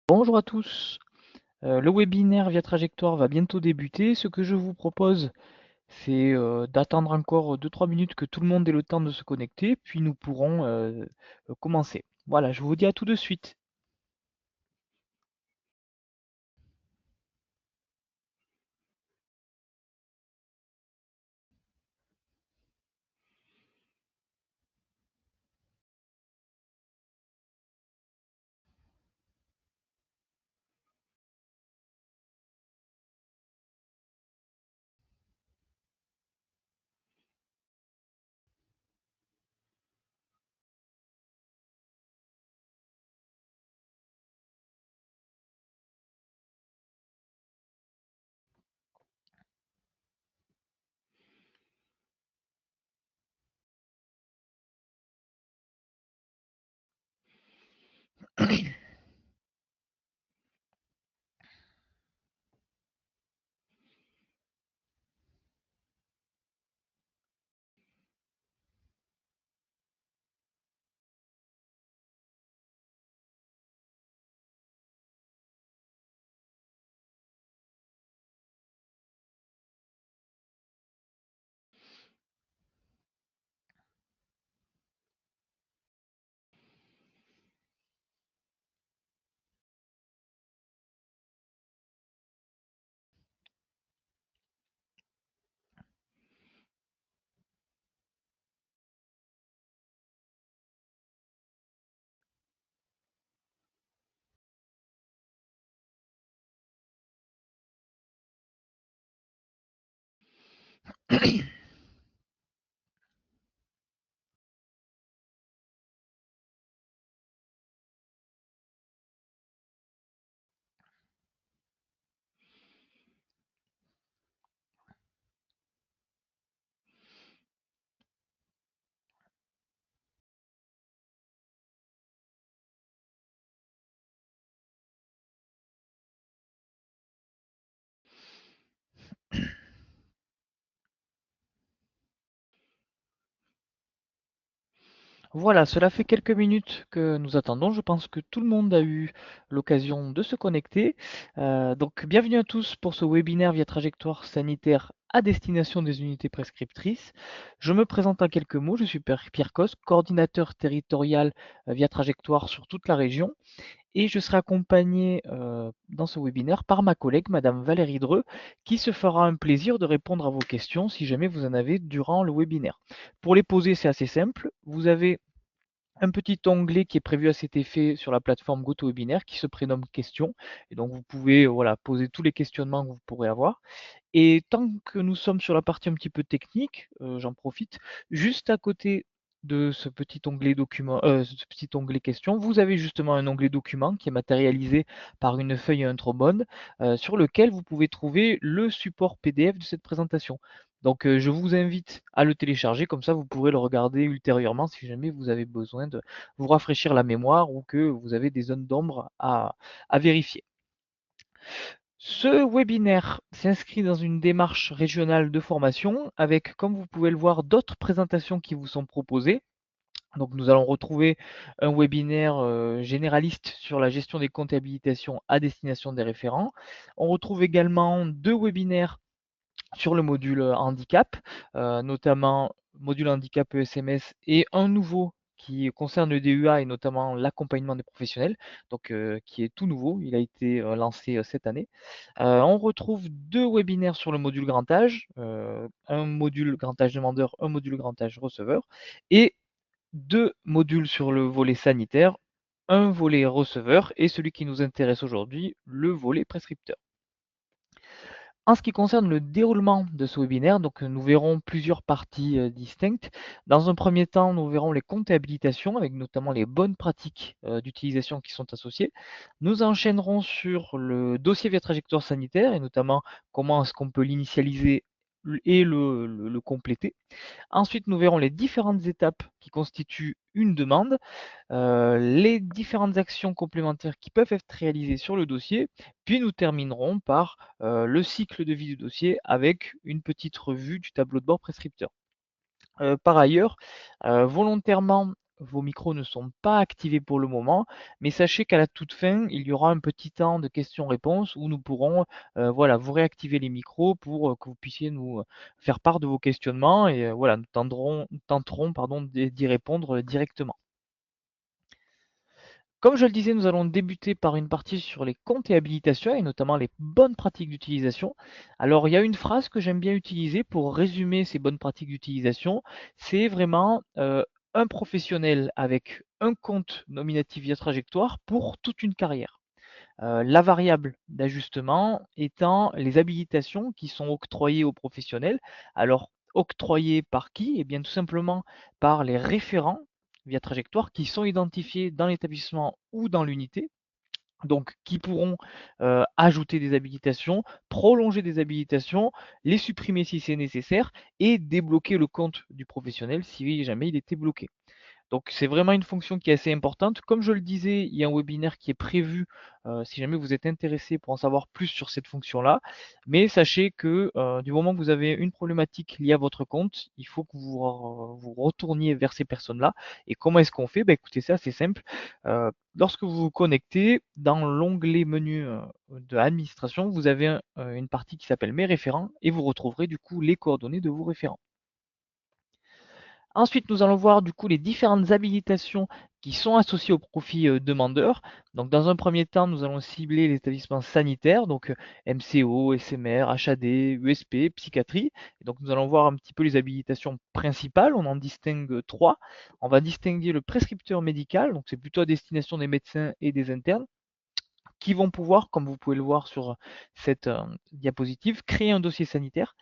Bonjour à tous. Le webinaire Via Trajectoire va bientôt débuter. Ce que je vous propose, c'est d'attendre encore 2-3 minutes que tout le monde ait le temps de se connecter, puis nous pourrons commencer. Voilà, je vous dis à tout de suite. Voilà, cela fait quelques minutes que nous attendons. Je pense que tout le monde a eu l'occasion de se connecter. Donc, bienvenue à tous pour ce webinaire Via Trajectoire sanitaire à destination des unités prescriptrices. Je me présente en quelques mots. Je suis Pierre Cos, coordinateur territorial Via Trajectoire sur toute la région. Et je serai accompagné dans ce webinaire par ma collègue, Madame Valérie Dreux, qui se fera un plaisir de répondre à vos questions si jamais vous en avez durant le webinaire. Pour les poser, c'est assez simple. Vous avez un petit onglet qui est prévu à cet effet sur la plateforme GoToWebinar qui se prénomme questions. Et donc vous pouvez voilà, poser tous les questionnements que vous pourrez avoir. Et tant que nous sommes sur la partie un petit peu technique, j'en profite, juste à côté de ce petit onglet document, ce petit onglet questions, vous avez justement un onglet document qui est matérialisé par une feuille et un trombone, sur lequel vous pouvez trouver le support PDF de cette présentation. Donc je vous invite à le télécharger, comme ça vous pourrez le regarder ultérieurement si jamais vous avez besoin de vous rafraîchir la mémoire ou que vous avez des zones d'ombre à vérifier. Ce webinaire s'inscrit dans une démarche régionale de formation avec, comme vous pouvez le voir, d'autres présentations qui vous sont proposées. Donc nous allons retrouver un webinaire généraliste sur la gestion des comptes habilitations à destination des référents. On retrouve également 2 webinaires sur le module handicap, notamment module handicap ESMS et un nouveau qui concerne le DUA et notamment l'accompagnement des professionnels, donc qui est tout nouveau, il a été lancé cette année. On retrouve 2 webinaires sur le module grand âge, un module grand âge demandeur, un module grand âge receveur, et 2 modules sur le volet sanitaire, un volet receveur et celui qui nous intéresse aujourd'hui, le volet prescripteur. En ce qui concerne le déroulement de ce webinaire, donc nous verrons plusieurs parties distinctes. Dans un premier temps, nous verrons les comptes et habilitations avec notamment les bonnes pratiques d'utilisation qui sont associées. Nous enchaînerons sur le dossier via trajectoire sanitaire et notamment comment est-ce qu'on peut l'initialiser et le compléter. Ensuite, nous verrons les différentes étapes qui constituent une demande, les différentes actions complémentaires qui peuvent être réalisées sur le dossier, puis nous terminerons par le cycle de vie du dossier avec une petite revue du tableau de bord prescripteur. Par ailleurs, volontairement, vos micros ne sont pas activés pour le moment, mais sachez qu'à la toute fin, il y aura un petit temps de questions-réponses où nous pourrons voilà, vous réactiver les micros pour que vous puissiez nous faire part de vos questionnements et voilà, nous tenterons pardon, d'y répondre directement. Comme je le disais, nous allons débuter par une partie sur les comptes et habilitations et notamment les bonnes pratiques d'utilisation. Alors, il y a une phrase que j'aime bien utiliser pour résumer ces bonnes pratiques d'utilisation. C'est vraiment un professionnel avec un compte nominatif via trajectoire pour toute une carrière. La variable d'ajustement étant les habilitations qui sont octroyées aux professionnels. Alors, octroyées par qui? Eh bien, tout simplement par les référents via trajectoire qui sont identifiés dans l'établissement ou dans l'unité. Donc, qui pourront ajouter des habilitations, prolonger des habilitations, les supprimer si c'est nécessaire et débloquer le compte du professionnel si jamais il était bloqué. Donc c'est vraiment une fonction qui est assez importante. Comme je le disais, il y a un webinaire qui est prévu si jamais vous êtes intéressé pour en savoir plus sur cette fonction-là. Mais sachez que du moment que vous avez une problématique liée à votre compte, il faut que vous retourniez vers ces personnes-là. Et comment est-ce qu'on fait? Bah, écoutez, c'est assez simple. Lorsque vous vous connectez, dans l'onglet menu de administration, vous avez une partie qui s'appelle Mes référents et vous retrouverez du coup les coordonnées de vos référents. Ensuite, nous allons voir du coup les différentes habilitations qui sont associées au profil demandeur. Donc, dans un premier temps, nous allons cibler les établissements sanitaires, donc MCO, SMR, HAD, USP, psychiatrie. Et donc, nous allons voir un petit peu les habilitations principales. On en distingue trois. On va distinguer le prescripteur médical, donc c'est plutôt à destination des médecins et des internes qui vont pouvoir, comme vous pouvez le voir sur cette diapositive, créer un dossier sanitaire,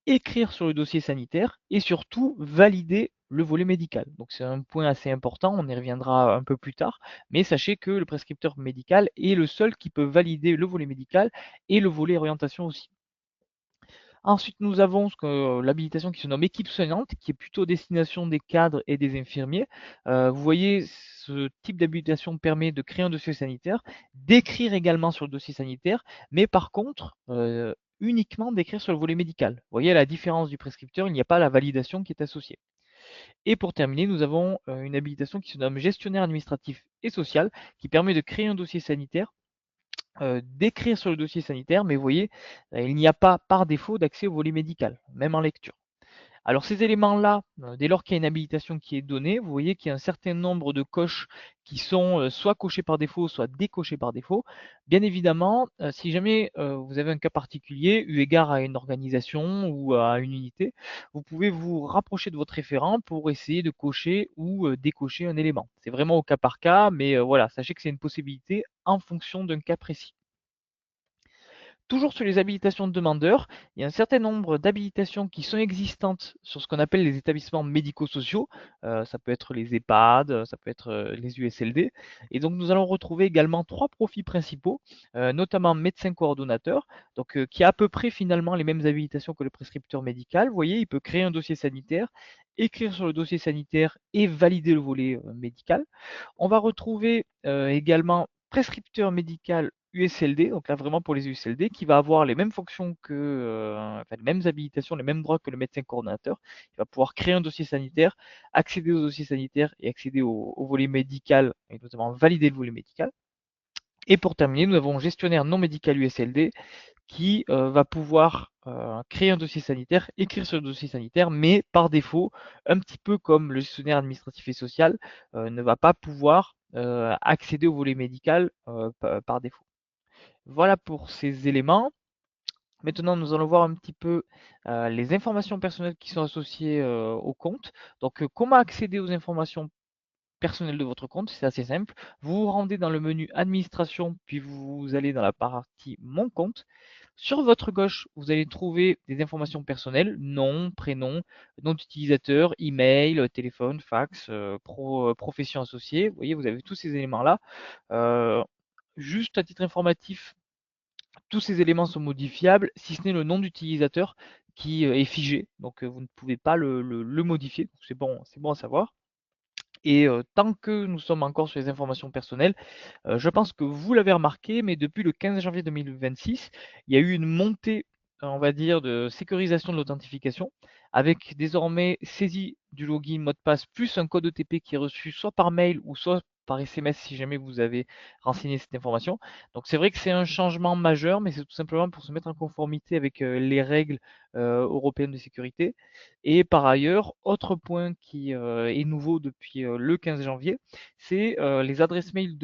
écrire sur le dossier sanitaire et surtout valider le volet médical. Donc c'est un point assez important, on y reviendra un peu plus tard, mais sachez que le prescripteur médical est le seul qui peut valider le volet médical et le volet orientation aussi. Ensuite, nous avons l'habilitation qui se nomme équipe soignante, qui est plutôt destination des cadres et des infirmiers. Vous voyez, ce type d'habilitation permet de créer un dossier sanitaire, d'écrire également sur le dossier sanitaire, mais par contre, uniquement d'écrire sur le volet médical. Vous voyez, à la différence du prescripteur, il n'y a pas la validation qui est associée. Et pour terminer, nous avons une habilitation qui se nomme gestionnaire administratif et social, qui permet de créer un dossier sanitaire d'écrire sur le dossier sanitaire, mais vous voyez, il n'y a pas par défaut d'accès au volet médical, même en lecture. Alors ces éléments-là, dès lors qu'il y a une habilitation qui est donnée, vous voyez qu'il y a un certain nombre de coches qui sont soit cochées par défaut, soit décochées par défaut. Bien évidemment, si jamais vous avez un cas particulier, eu égard à une organisation ou à une unité, vous pouvez vous rapprocher de votre référent pour essayer de cocher ou décocher un élément. C'est vraiment au cas par cas, mais voilà, sachez que c'est une possibilité en fonction d'un cas précis. Toujours sur les habilitations de demandeurs, il y a un certain nombre d'habilitations qui sont existantes sur ce qu'on appelle les établissements médico-sociaux. Ça peut être les EHPAD, ça peut être les USLD. Et donc nous allons retrouver également trois profils principaux, notamment médecin coordonnateur, donc qui a à peu près finalement les mêmes habilitations que le prescripteur médical. Vous voyez, il peut créer un dossier sanitaire, écrire sur le dossier sanitaire et valider le volet médical. On va retrouver également prescripteur médical USLD, donc là vraiment pour les USLD, qui va avoir les mêmes fonctions que, enfin, les mêmes habilitations, les mêmes droits que le médecin coordonnateur. Il va pouvoir créer un dossier sanitaire, accéder au dossier sanitaire et accéder au volet médical, et notamment valider le volet médical. Et pour terminer, nous avons gestionnaire non médical USLD qui va pouvoir créer un dossier sanitaire, écrire sur le dossier sanitaire, mais par défaut, un petit peu comme le gestionnaire administratif et social, ne va pas pouvoir accéder au volet médical par défaut. Voilà pour ces éléments. Maintenant, nous allons voir un petit peu les informations personnelles qui sont associées au compte. Donc, comment accéder aux informations personnelles de votre compte? C'est assez simple. Vous vous rendez dans le menu administration, puis vous allez dans la partie mon compte. Sur votre gauche, vous allez trouver des informations personnelles, nom, prénom, nom d'utilisateur, email, téléphone, fax, profession associée. Vous voyez, vous avez tous ces éléments-là. Euh, Juste à titre informatif, tous ces éléments sont modifiables, si ce n'est le nom d'utilisateur qui est figé. Donc vous ne pouvez pas le modifier. C'est bon à savoir. Et tant que nous sommes encore sur les informations personnelles, je pense que vous l'avez remarqué, mais depuis le 15 janvier 2026, il y a eu une montée, on va dire, de sécurisation de l'authentification. avec désormais saisie du login mot de passe plus un code OTP qui est reçu soit par mail ou soit par SMS si jamais vous avez renseigné cette information. Donc c'est vrai que c'est un changement majeur, mais c'est tout simplement pour se mettre en conformité avec les règles européennes de sécurité. Et par ailleurs, autre point qui est nouveau depuis le 15 janvier, c'est les adresses mail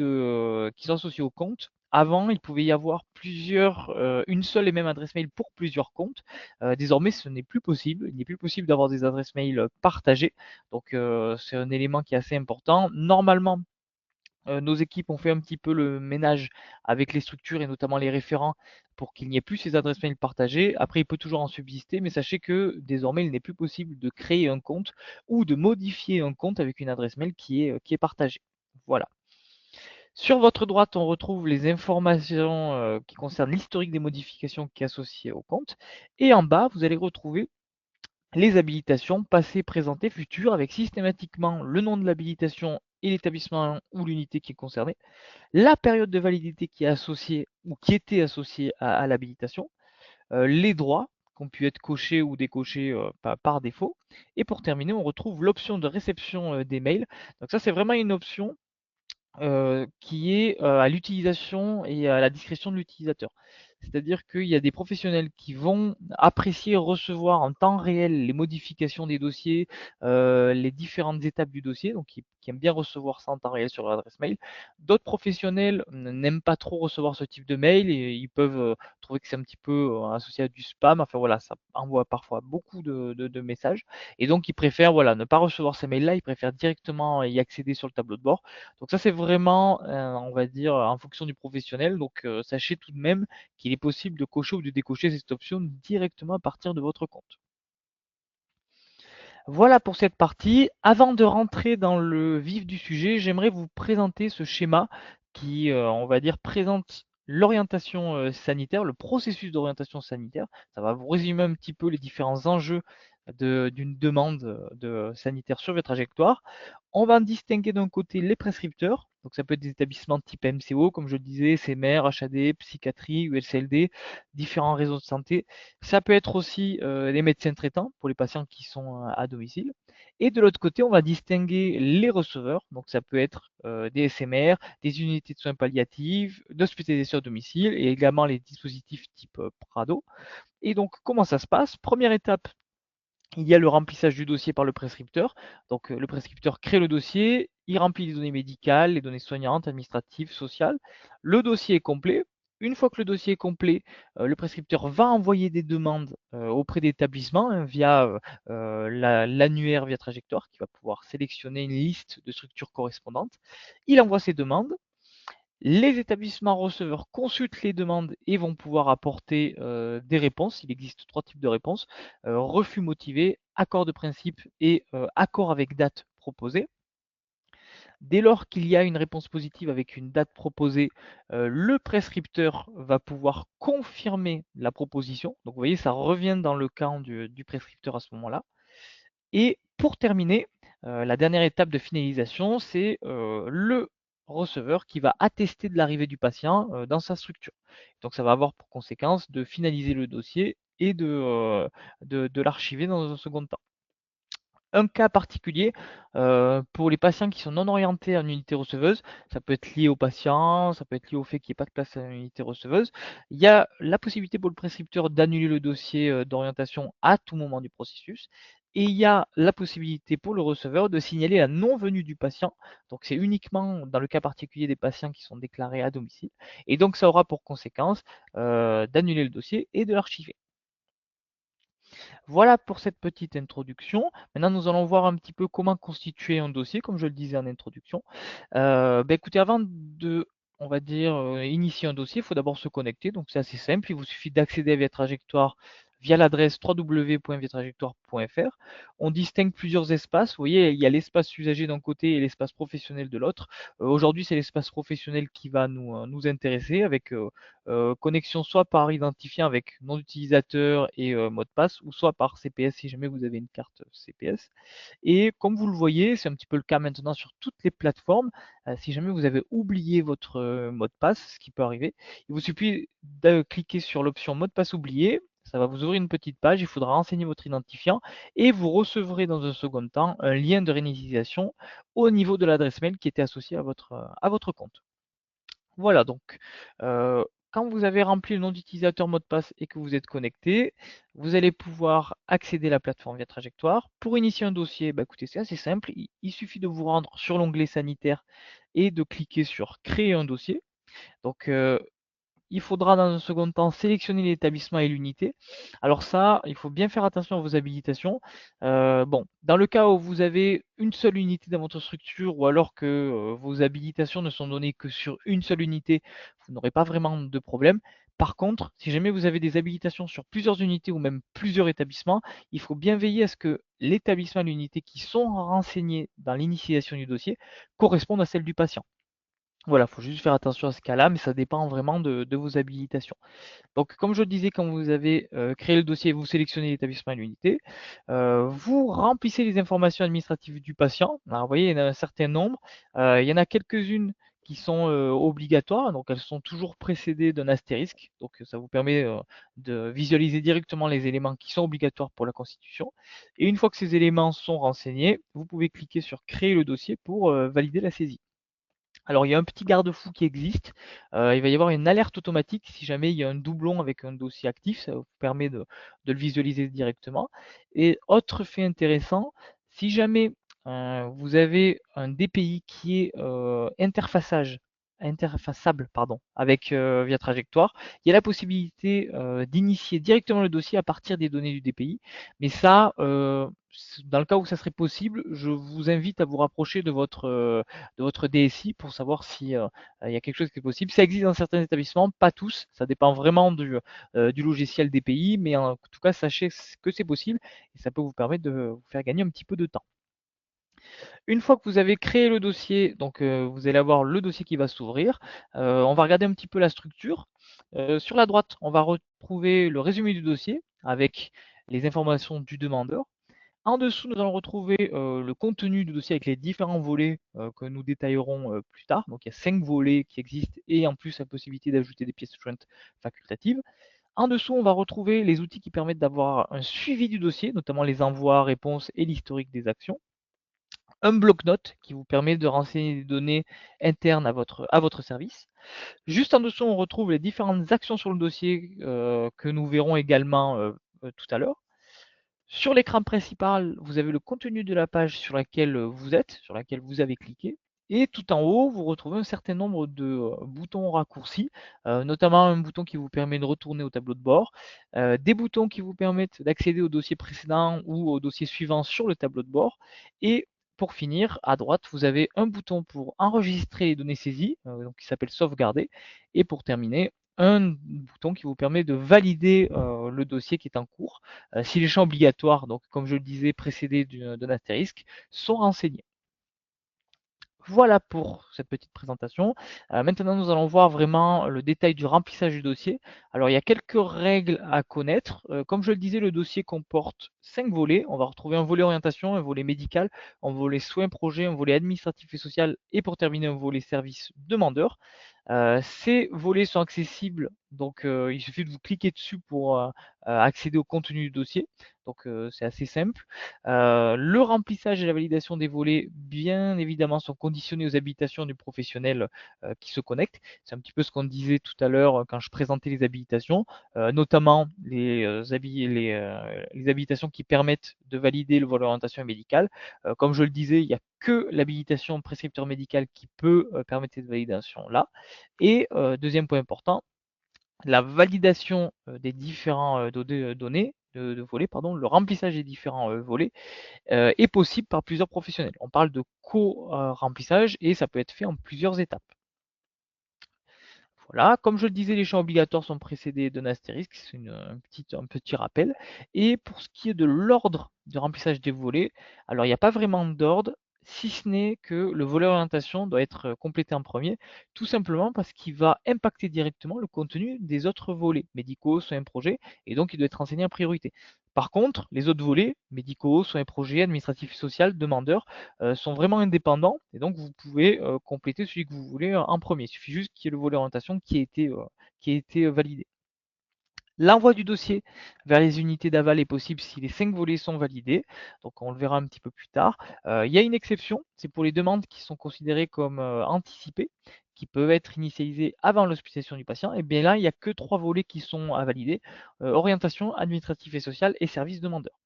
qui sont associées au compte. Avant, il pouvait y avoir une seule et même adresse mail pour plusieurs comptes. Désormais, ce n'est plus possible. Il n'est plus possible d'avoir des adresses mail partagées. Donc, c'est un élément qui est assez important. Normalement, nos équipes ont fait un petit peu le ménage avec les structures et notamment les référents pour qu'il n'y ait plus ces adresses mail partagées. Après, il peut toujours en subsister, mais sachez que désormais, il n'est plus possible de créer un compte ou de modifier un compte avec une adresse mail qui est partagée. Voilà. Sur votre droite, on retrouve les informations qui concernent l'historique des modifications qui est associé au compte. Et en bas, vous allez retrouver les habilitations passées, présentées, futures, avec systématiquement le nom de l'habilitation et l'établissement ou l'unité qui est concernée, la période de validité qui est associée ou qui était associée à l'habilitation, les droits qui ont pu être cochés ou décochés par défaut. Et pour terminer, on retrouve l'option de réception des mails. Donc ça, c'est vraiment une option qui est à l'utilisation et à la discrétion de l'utilisateur. C'est-à-dire qu'il y a des professionnels qui vont apprécier recevoir en temps réel les modifications des dossiers, les différentes étapes du dossier, donc qui aiment bien recevoir ça en temps réel sur leur adresse mail. D'autres professionnels n'aiment pas trop recevoir ce type de mail et ils peuvent trouver que c'est un petit peu associé à du spam. Enfin voilà, ça envoie parfois beaucoup de messages et donc ils préfèrent voilà, ne pas recevoir ces mails-là, ils préfèrent directement y accéder sur le tableau de bord. Donc ça, c'est vraiment, on va dire, en fonction du professionnel. Donc sachez tout de même qu'il est possible de cocher ou de décocher cette option directement à partir de votre compte. Voilà pour cette partie. Avant de rentrer dans le vif du sujet, j'aimerais vous présenter ce schéma qui, on va dire, présente l'orientation sanitaire, le processus d'orientation sanitaire. Ça va vous résumer un petit peu les différents enjeux d'une demande sanitaire sur votre trajectoire. On va distinguer d'un côté les prescripteurs, donc ça peut être des établissements type MCO, comme je le disais, CMR, HAD, psychiatrie, ULCLD, différents réseaux de santé. Ça peut être aussi les médecins traitants pour les patients qui sont à domicile. Et de l'autre côté, on va distinguer les receveurs, donc ça peut être des SMR, des unités de soins palliatifs, d'hospitalisation à domicile et également les dispositifs type Prado. Et donc, comment ça se passe? Première étape, il y a le remplissage du dossier par le prescripteur. Donc le prescripteur crée le dossier, il remplit les données médicales, les données soignantes, administratives, sociales. Le dossier est complet. Une fois que le dossier est complet, le prescripteur va envoyer des demandes auprès d'établissements via l'annuaire via trajectoire qui va pouvoir sélectionner une liste de structures correspondantes. Il envoie ses demandes. Les établissements receveurs consultent les demandes et vont pouvoir apporter des réponses. Il existe trois types de réponses. Refus motivé, accord de principe et accord avec date proposée. Dès lors qu'il y a une réponse positive avec une date proposée, le prescripteur va pouvoir confirmer la proposition. Donc vous voyez, ça revient dans le camp du prescripteur à ce moment-là. Et pour terminer, la dernière étape de finalisation, c'est le receveur qui va attester de l'arrivée du patient dans sa structure. Donc ça va avoir pour conséquence de finaliser le dossier et de l'archiver dans un second temps. Un cas particulier pour les patients qui sont non orientés en unité receveuse, ça peut être lié au patient, ça peut être lié au fait qu'il n'y ait pas de place à l'unité receveuse. Il y a la possibilité pour le prescripteur d'annuler le dossier d'orientation à tout moment du processus. Et il y a la possibilité pour le receveur de signaler la non-venue du patient. Donc c'est uniquement dans le cas particulier des patients qui sont déclarés à domicile. Et donc ça aura pour conséquence d'annuler le dossier et de l'archiver. Voilà pour cette petite introduction. Maintenant, nous allons voir un petit peu comment constituer un dossier, comme je le disais en introduction. Écoutez, avant de, on va dire, initier un dossier, il faut d'abord se connecter. Donc, c'est assez simple. Il vous suffit d'accéder à Viatrajectoire via l'adresse www.viatrajectoire.fr. On distingue plusieurs espaces. Vous voyez, il y a l'espace usager d'un côté et l'espace professionnel de l'autre. Aujourd'hui, c'est l'espace professionnel qui va nous intéresser avec connexion soit par identifiant avec nom d'utilisateur et mot de passe, ou soit par CPS si jamais vous avez une carte CPS. Et comme vous le voyez, c'est un petit peu le cas maintenant sur toutes les plateformes. Si jamais vous avez oublié votre mot de passe, ce qui peut arriver, il vous suffit de cliquer sur l'option mot de passe oublié. Ça va vous ouvrir une petite page, il faudra renseigner votre identifiant et vous recevrez dans un second temps un lien de réinitialisation au niveau de l'adresse mail qui était associée à votre compte. Voilà, donc quand vous avez rempli le nom d'utilisateur, mot de passe et que vous êtes connecté, vous allez pouvoir accéder à la plateforme via Trajectoire. Pour initier un dossier, bah, écoutez, c'est assez simple. Il suffit de vous rendre sur l'onglet sanitaire et de cliquer sur créer un dossier. Donc, il faudra dans un second temps sélectionner l'établissement et l'unité. Alors ça, il faut bien faire attention à vos habilitations. Bon, dans le cas où vous avez une seule unité dans votre structure ou alors que vos habilitations ne sont données que sur une seule unité, vous n'aurez pas vraiment de problème. Par contre, si jamais vous avez des habilitations sur plusieurs unités ou même plusieurs établissements, il faut bien veiller à ce que l'établissement et l'unité qui sont renseignés dans l'initiation du dossier correspondent à celle du patient. Voilà, il faut juste faire attention à ce cas-là, mais ça dépend vraiment de vos habilitations. Donc, comme je le disais, quand vous avez créé le dossier, vous sélectionnez l'établissement et l'unité, vous remplissez les informations administratives du patient. Alors, vous voyez, il y en a un certain nombre. Il y en a quelques-unes qui sont obligatoires, donc elles sont toujours précédées d'un astérisque. Donc, ça vous permet de visualiser directement les éléments qui sont obligatoires pour la constitution. Et une fois que ces éléments sont renseignés, vous pouvez cliquer sur créer le dossier pour valider la saisie. Alors, il y a un petit garde-fou qui existe. Il va y avoir une alerte automatique si jamais il y a un doublon avec un dossier actif. Ça vous permet de le visualiser directement. Et autre fait intéressant, si jamais vous avez un DPI qui est interfaçable pardon, avec via trajectoire, il y a la possibilité d'initier directement le dossier à partir des données du DPI. Mais ça, dans le cas où ça serait possible, je vous invite à vous rapprocher de votre DSI pour savoir si il y a quelque chose qui est possible. Ça existe dans certains établissements, pas tous. Ça dépend vraiment du logiciel DPI, mais en tout cas, sachez que c'est possible et ça peut vous permettre de vous faire gagner un petit peu de temps. Une fois que vous avez créé le dossier, donc vous allez avoir le dossier qui va s'ouvrir. On va regarder un petit peu la structure. Sur la droite, on va retrouver le résumé du dossier avec les informations du demandeur. En dessous, nous allons retrouver le contenu du dossier avec les différents volets que nous détaillerons plus tard. Donc il y a 5 volets qui existent et en plus la possibilité d'ajouter des pièces jointes facultatives. En dessous, on va retrouver les outils qui permettent d'avoir un suivi du dossier, notamment les envois, réponses et l'historique des actions. Un bloc-notes qui vous permet de renseigner des données internes à votre service. Juste en dessous, on retrouve les différentes actions sur le dossier que nous verrons également tout à l'heure. Sur l'écran principal, vous avez le contenu de la page sur laquelle vous êtes, sur laquelle vous avez cliqué. Et tout en haut, vous retrouvez un certain nombre de boutons raccourcis, notamment un bouton qui vous permet de retourner au tableau de bord, des boutons qui vous permettent d'accéder au dossier précédent ou au dossier suivant sur le tableau de bord. Et pour finir, à droite, vous avez un bouton pour enregistrer les données saisies, donc qui s'appelle sauvegarder. Et pour terminer, un bouton qui vous permet de valider le dossier qui est en cours si les champs obligatoires, donc comme je le disais précédés d'un astérisque, sont renseignés. Voilà pour cette petite présentation. Maintenant, nous allons voir vraiment le détail du remplissage du dossier. Alors, il y a quelques règles à connaître. Comme je le disais, le dossier comporte 5 volets. On va retrouver un volet orientation, un volet médical, un volet soins projets, un volet administratif et social et pour terminer un volet service demandeur. Ces volets sont accessibles, donc il suffit de vous cliquer dessus pour accéder au contenu du dossier. Donc c'est assez simple. Le remplissage et la validation des volets, bien évidemment, sont conditionnés aux habilitations du professionnel qui se connecte. C'est un petit peu ce qu'on disait tout à l'heure quand je présentais les habilitations, notamment les habilitations qui permettent de valider le volet orientation médicale. Comme je le disais, il n'y a que l'habilitation prescripteur médical qui peut permettre cette validation-là. Et deuxième point important, la validation des différents données, de volets, pardon, le remplissage des différents volets est possible par plusieurs professionnels. On parle de co-remplissage et ça peut être fait en plusieurs étapes. Voilà, comme je le disais, les champs obligatoires sont précédés d'un astérisque, c'est un petit rappel. Et pour ce qui est de l'ordre de remplissage des volets, alors il n'y a pas vraiment d'ordre, si ce n'est que le volet orientation doit être complété en premier, tout simplement parce qu'il va impacter directement le contenu des autres volets, médicaux, soins, projets, et donc il doit être enseigné en priorité. Par contre, les autres volets, médicaux, soins, projets, administratifs et social, demandeurs, sont vraiment indépendants et donc vous pouvez compléter celui que vous voulez en premier. Il suffit juste qu'il y ait le volet orientation qui ait été validé. L'envoi du dossier vers les unités d'aval est possible si les 5 volets sont validés, donc on le verra un petit peu plus tard. Il y a une exception, c'est pour les demandes qui sont considérées comme anticipées, qui peuvent être initialisées avant l'hospitalisation du patient. Et bien là, il n'y a que 3 volets qui sont à valider, orientation, administrative et sociale et service demandeur.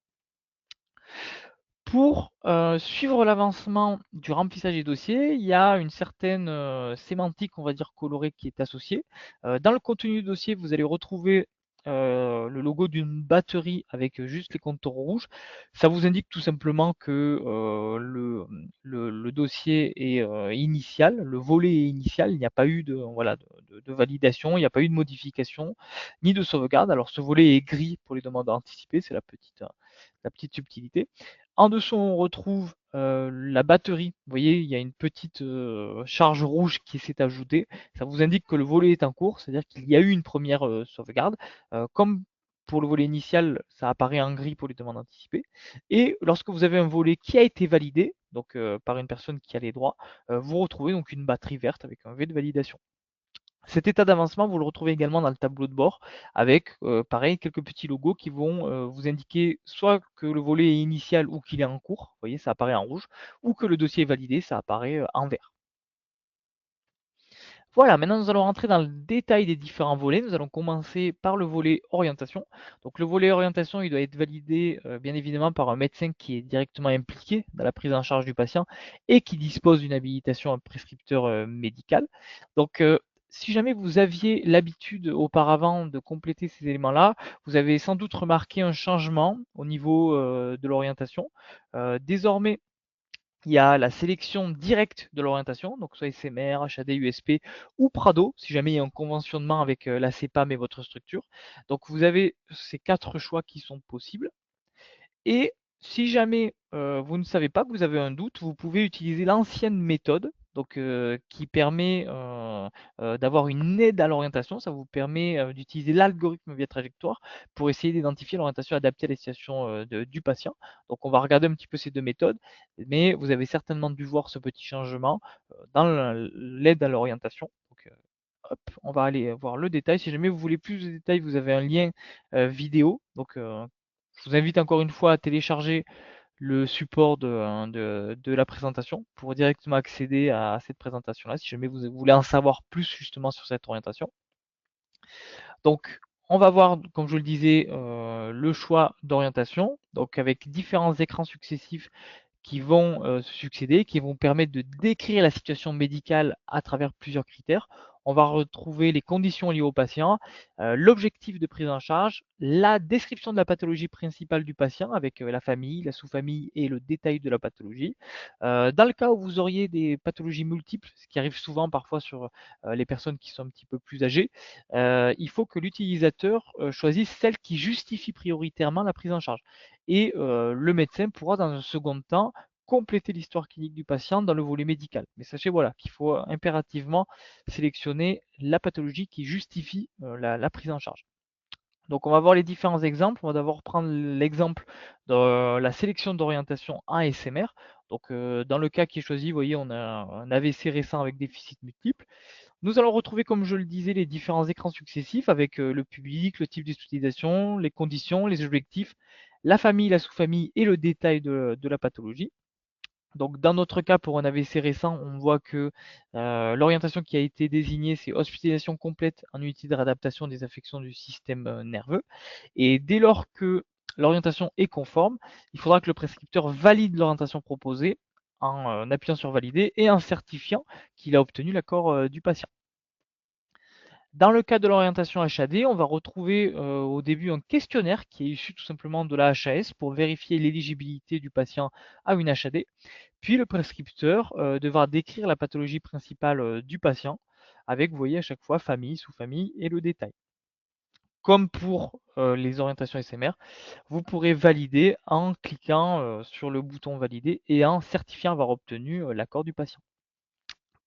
Pour suivre l'avancement du remplissage des dossiers, il y a une certaine sémantique, on va dire colorée, qui est associée. Dans le contenu du dossier, vous allez retrouver le logo d'une batterie avec juste les contours rouges. Ça vous indique tout simplement que le dossier est initial, le volet est initial, il n'y a pas eu de, voilà, de validation, il n'y a pas eu de modification, ni de sauvegarde. Alors ce volet est gris pour les demandes anticipées, c'est la petite subtilité. En dessous, on retrouve la batterie. Vous voyez, il y a une petite charge rouge qui s'est ajoutée. Ça vous indique que le volet est en cours, c'est-à-dire qu'il y a eu une première sauvegarde. Comme pour le volet initial, ça apparaît en gris pour les demandes anticipées. Et lorsque vous avez un volet qui a été validé, donc par une personne qui a les droits, vous retrouvez donc une batterie verte avec un V de validation. Cet état d'avancement, vous le retrouvez également dans le tableau de bord avec, pareil, quelques petits logos qui vont vous indiquer soit que le volet est initial ou qu'il est en cours, vous voyez, ça apparaît en rouge, ou que le dossier est validé, ça apparaît en vert. Voilà, maintenant nous allons rentrer dans le détail des différents volets. Nous allons commencer par le volet orientation. Donc le volet orientation, il doit être validé bien évidemment par un médecin qui est directement impliqué dans la prise en charge du patient et qui dispose d'une habilitation à prescripteur médical. Donc si jamais vous aviez l'habitude auparavant de compléter ces éléments-là, vous avez sans doute remarqué un changement au niveau de l'orientation. Désormais, il y a la sélection directe de l'orientation, donc soit SMR, HAD, USP ou Prado, si jamais il y a un conventionnement avec la CEPAM et votre structure. Donc vous avez ces 4 choix qui sont possibles. Et si jamais vous ne savez pas, que vous avez un doute, vous pouvez utiliser l'ancienne méthode, donc qui permet d'avoir une aide à l'orientation. Ça vous permet d'utiliser l'algorithme via trajectoire pour essayer d'identifier l'orientation adaptée à la situation du patient. Donc on va regarder un petit peu ces deux méthodes, mais vous avez certainement dû voir ce petit changement dans l'aide à l'orientation. Donc, hop, on va aller voir le détail. Si jamais vous voulez plus de détails, vous avez un lien vidéo. Donc je vous invite encore une fois à télécharger le support de la présentation pour directement accéder à cette présentation-là, si jamais vous voulez en savoir plus justement sur cette orientation. Donc, on va voir, comme je le disais, le choix d'orientation, donc avec différents écrans successifs qui vont se succéder, qui vont permettre de décrire la situation médicale à travers plusieurs critères. On va retrouver les conditions liées au patient, l'objectif de prise en charge, la description de la pathologie principale du patient avec la famille, la sous-famille et le détail de la pathologie. Dans le cas où vous auriez des pathologies multiples, ce qui arrive souvent parfois sur les personnes qui sont un petit peu plus âgées, il faut que l'utilisateur choisisse celle qui justifie prioritairement la prise en charge. Et le médecin pourra dans un second temps compléter l'histoire clinique du patient dans le volet médical. Mais sachez voilà qu'il faut impérativement sélectionner la pathologie qui justifie la prise en charge. Donc on va voir les différents exemples. On va d'abord prendre l'exemple de la sélection d'orientation en SMR. Donc dans le cas qui est choisi, vous voyez, on a un AVC récent avec déficit multiple. Nous allons retrouver, comme je le disais, les différents écrans successifs avec le public, le type d'utilisation, les conditions, les objectifs, la famille, la sous-famille et le détail de la pathologie. Donc dans notre cas, pour un AVC récent, on voit que l'orientation qui a été désignée, c'est hospitalisation complète en unité de réadaptation des affections du système nerveux. Et dès lors que l'orientation est conforme, il faudra que le prescripteur valide l'orientation proposée en appuyant sur valider et en certifiant qu'il a obtenu l'accord du patient. Dans le cas de l'orientation HAD, on va retrouver au début un questionnaire qui est issu tout simplement de la HAS pour vérifier l'éligibilité du patient à une HAD. Puis le prescripteur devra décrire la pathologie principale du patient avec, vous voyez, à chaque fois famille, sous-famille et le détail. Comme pour les orientations SMR, vous pourrez valider en cliquant sur le bouton valider et en certifiant avoir obtenu l'accord du patient.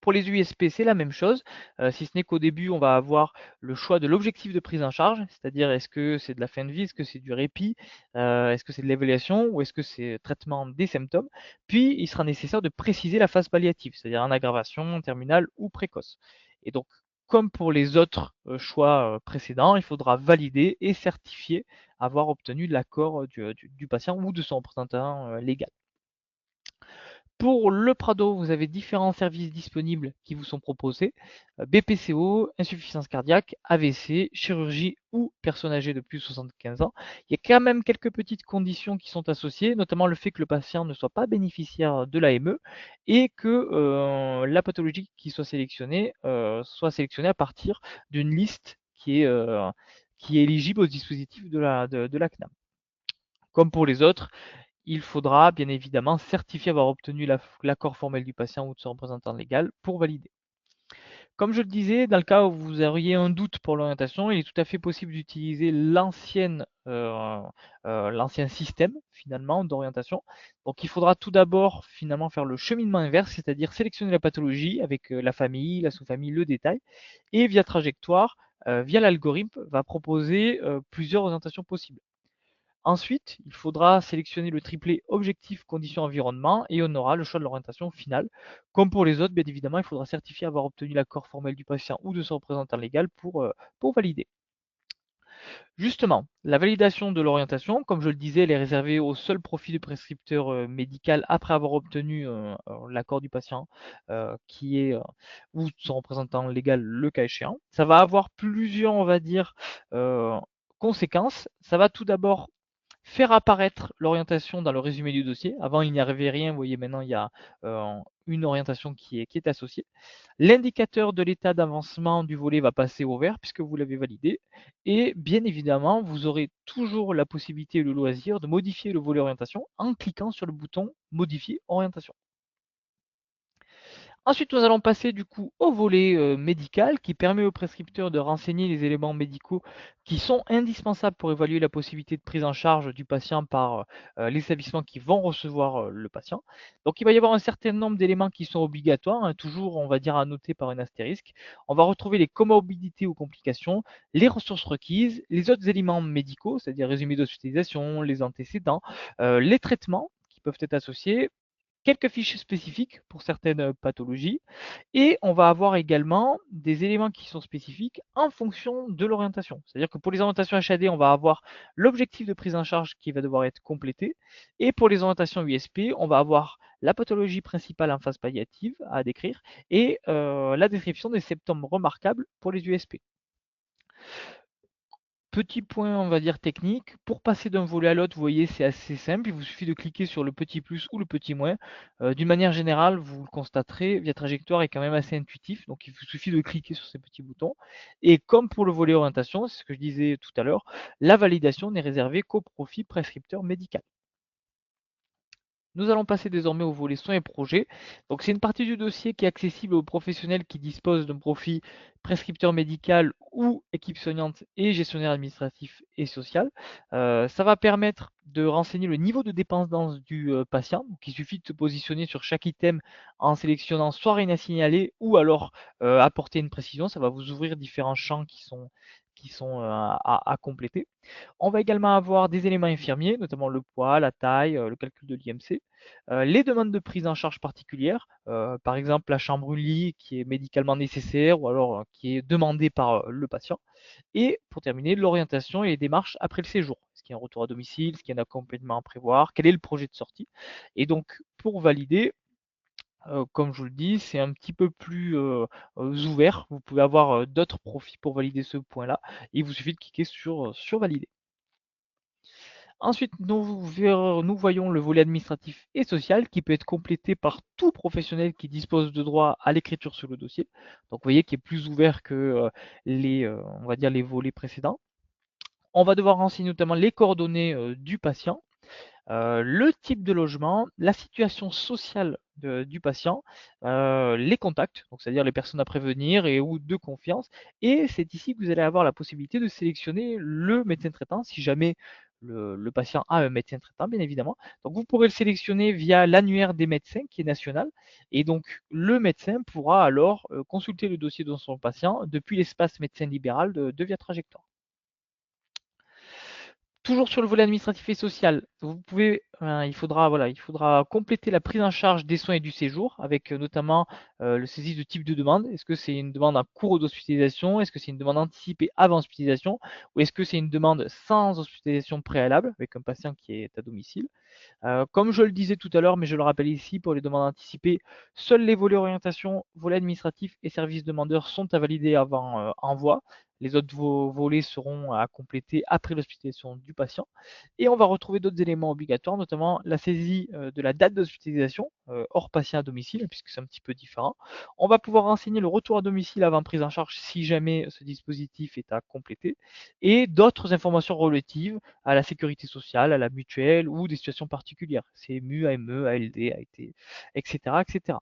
Pour les USP, c'est la même chose, si ce n'est qu'au début, on va avoir le choix de l'objectif de prise en charge, c'est-à-dire est-ce que c'est de la fin de vie, est-ce que c'est du répit, est-ce que c'est de l'évaluation ou est-ce que c'est traitement des symptômes. Puis, il sera nécessaire de préciser la phase palliative, c'est-à-dire en aggravation, terminale ou précoce. Et donc, comme pour les autres choix précédents, il faudra valider et certifier avoir obtenu l'accord du patient ou de son représentant légal. Pour le Prado, vous avez différents services disponibles qui vous sont proposés. BPCO, insuffisance cardiaque, AVC, chirurgie ou personne âgée de plus de 75 ans. Il y a quand même quelques petites conditions qui sont associées, notamment le fait que le patient ne soit pas bénéficiaire de l'AME et que la pathologie qui soit sélectionnée à partir d'une liste qui est éligible au dispositif de la CNAM. Comme pour les autres, il faudra bien évidemment certifier avoir obtenu l'accord formel du patient ou de son représentant légal pour valider. Comme je le disais, dans le cas où vous auriez un doute pour l'orientation, il est tout à fait possible d'utiliser l'ancien système finalement d'orientation. Donc il faudra tout d'abord finalement faire le cheminement inverse, c'est-à-dire sélectionner la pathologie avec la famille, la sous-famille, le détail, et via trajectoire, via l'algorithme, va proposer plusieurs orientations possibles. Ensuite, il faudra sélectionner le triplet objectif, conditions, environnement et on aura le choix de l'orientation finale. Comme pour les autres, bien évidemment, il faudra certifier avoir obtenu l'accord formel du patient ou de son représentant légal pour valider. Justement, la validation de l'orientation, comme je le disais, elle est réservée au seul profit du prescripteur médical après avoir obtenu l'accord du patient qui est ou de son représentant légal le cas échéant. Ça va avoir plusieurs, on va dire, euh, conséquences. Ça va tout d'abord faire apparaître l'orientation dans le résumé du dossier. Avant, il n'y avait rien. Vous voyez, maintenant, il y a une orientation qui est associée. L'indicateur de l'état d'avancement du volet va passer au vert puisque vous l'avez validé. Et bien évidemment, vous aurez toujours la possibilité et le loisir de modifier le volet orientation en cliquant sur le bouton Modifier orientation. Ensuite, nous allons passer du coup au volet médical qui permet au prescripteur de renseigner les éléments médicaux qui sont indispensables pour évaluer la possibilité de prise en charge du patient par les établissements qui vont recevoir le patient. Donc, il va y avoir un certain nombre d'éléments qui sont obligatoires, hein, toujours, on va dire, à noter par un astérisque. On va retrouver les comorbidités ou complications, les ressources requises, les autres éléments médicaux, c'est-à-dire résumé d'hospitalisation, les antécédents, les traitements qui peuvent être associés, quelques fiches spécifiques pour certaines pathologies et on va avoir également des éléments qui sont spécifiques en fonction de l'orientation. C'est-à-dire que pour les orientations HAD, on va avoir l'objectif de prise en charge qui va devoir être complété et pour les orientations USP, on va avoir la pathologie principale en phase palliative à décrire et la description des symptômes remarquables pour les USP. Petit point, on va dire technique. Pour passer d'un volet à l'autre, vous voyez, c'est assez simple. Il vous suffit de cliquer sur le petit plus ou le petit moins. D'une manière générale, vous le constaterez, Via Trajectoire est quand même assez intuitif. Donc, il vous suffit de cliquer sur ces petits boutons. Et comme pour le volet orientation, c'est ce que je disais tout à l'heure, la validation n'est réservée qu'au profit prescripteur médical. Nous allons passer désormais au volet soins et projets. Donc, c'est une partie du dossier qui est accessible aux professionnels qui disposent d'un profil prescripteur médical ou équipe soignante et gestionnaire administratif et social. Ça va permettre de renseigner le niveau de dépendance du patient. Donc, il suffit de se positionner sur chaque item en sélectionnant soit rien à signaler ou alors apporter une précision. Ça va vous ouvrir différents champs qui sont à compléter. On va également avoir des éléments infirmiers, notamment le poids, la taille, le calcul de l'IMC, les demandes de prise en charge particulières, par exemple la chambre lit qui est médicalement nécessaire ou alors qui est demandée par le patient. Et pour terminer, l'orientation et les démarches après le séjour. Est-ce qu'il y a un retour à domicile, est-ce qu'il y a un accompagnement à prévoir, quel est le projet de sortie. Et donc pour valider, comme je vous le dis, c'est un petit peu plus ouvert. Vous pouvez avoir d'autres profils pour valider ce point-là. Il vous suffit de cliquer sur valider. Ensuite, nous voyons le volet administratif et social qui peut être complété par tout professionnel qui dispose de droit à l'écriture sur le dossier. Donc, vous voyez qu'il est plus ouvert que on va dire les volets précédents. On va devoir renseigner notamment les coordonnées du patient, le type de logement, la situation sociale du patient, les contacts, donc c'est-à-dire les personnes à prévenir et ou de confiance. Et c'est ici que vous allez avoir la possibilité de sélectionner le médecin traitant si jamais le patient a un médecin traitant, bien évidemment. Donc vous pourrez le sélectionner via l'annuaire des médecins qui est national. Et donc le médecin pourra alors consulter le dossier de son patient depuis l'espace médecin libéral de Via Trajectoire. Toujours sur le volet administratif et social, il faudra compléter la prise en charge des soins et du séjour avec notamment le saisie de type de demande. Est-ce que c'est une demande en cours d'hospitalisation? Est-ce que c'est une demande anticipée avant hospitalisation? Ou est-ce que c'est une demande sans hospitalisation préalable avec un patient qui est à domicile? Comme je le disais tout à l'heure, mais je le rappelle ici, pour les demandes anticipées, seuls les volets orientation, volets administratifs et services demandeurs sont à valider avant envoi. Les autres volets seront à compléter après l'hospitalisation du patient. Et on va retrouver d'autres éléments obligatoires, notamment la saisie de la date d'hospitalisation hors patient à domicile, puisque c'est un petit peu différent. On va pouvoir renseigner le retour à domicile avant prise en charge si jamais ce dispositif est à compléter. Et d'autres informations relatives à la sécurité sociale, à la mutuelle ou des situations particulières, CMU, AME, ALD, AET, etc., etc.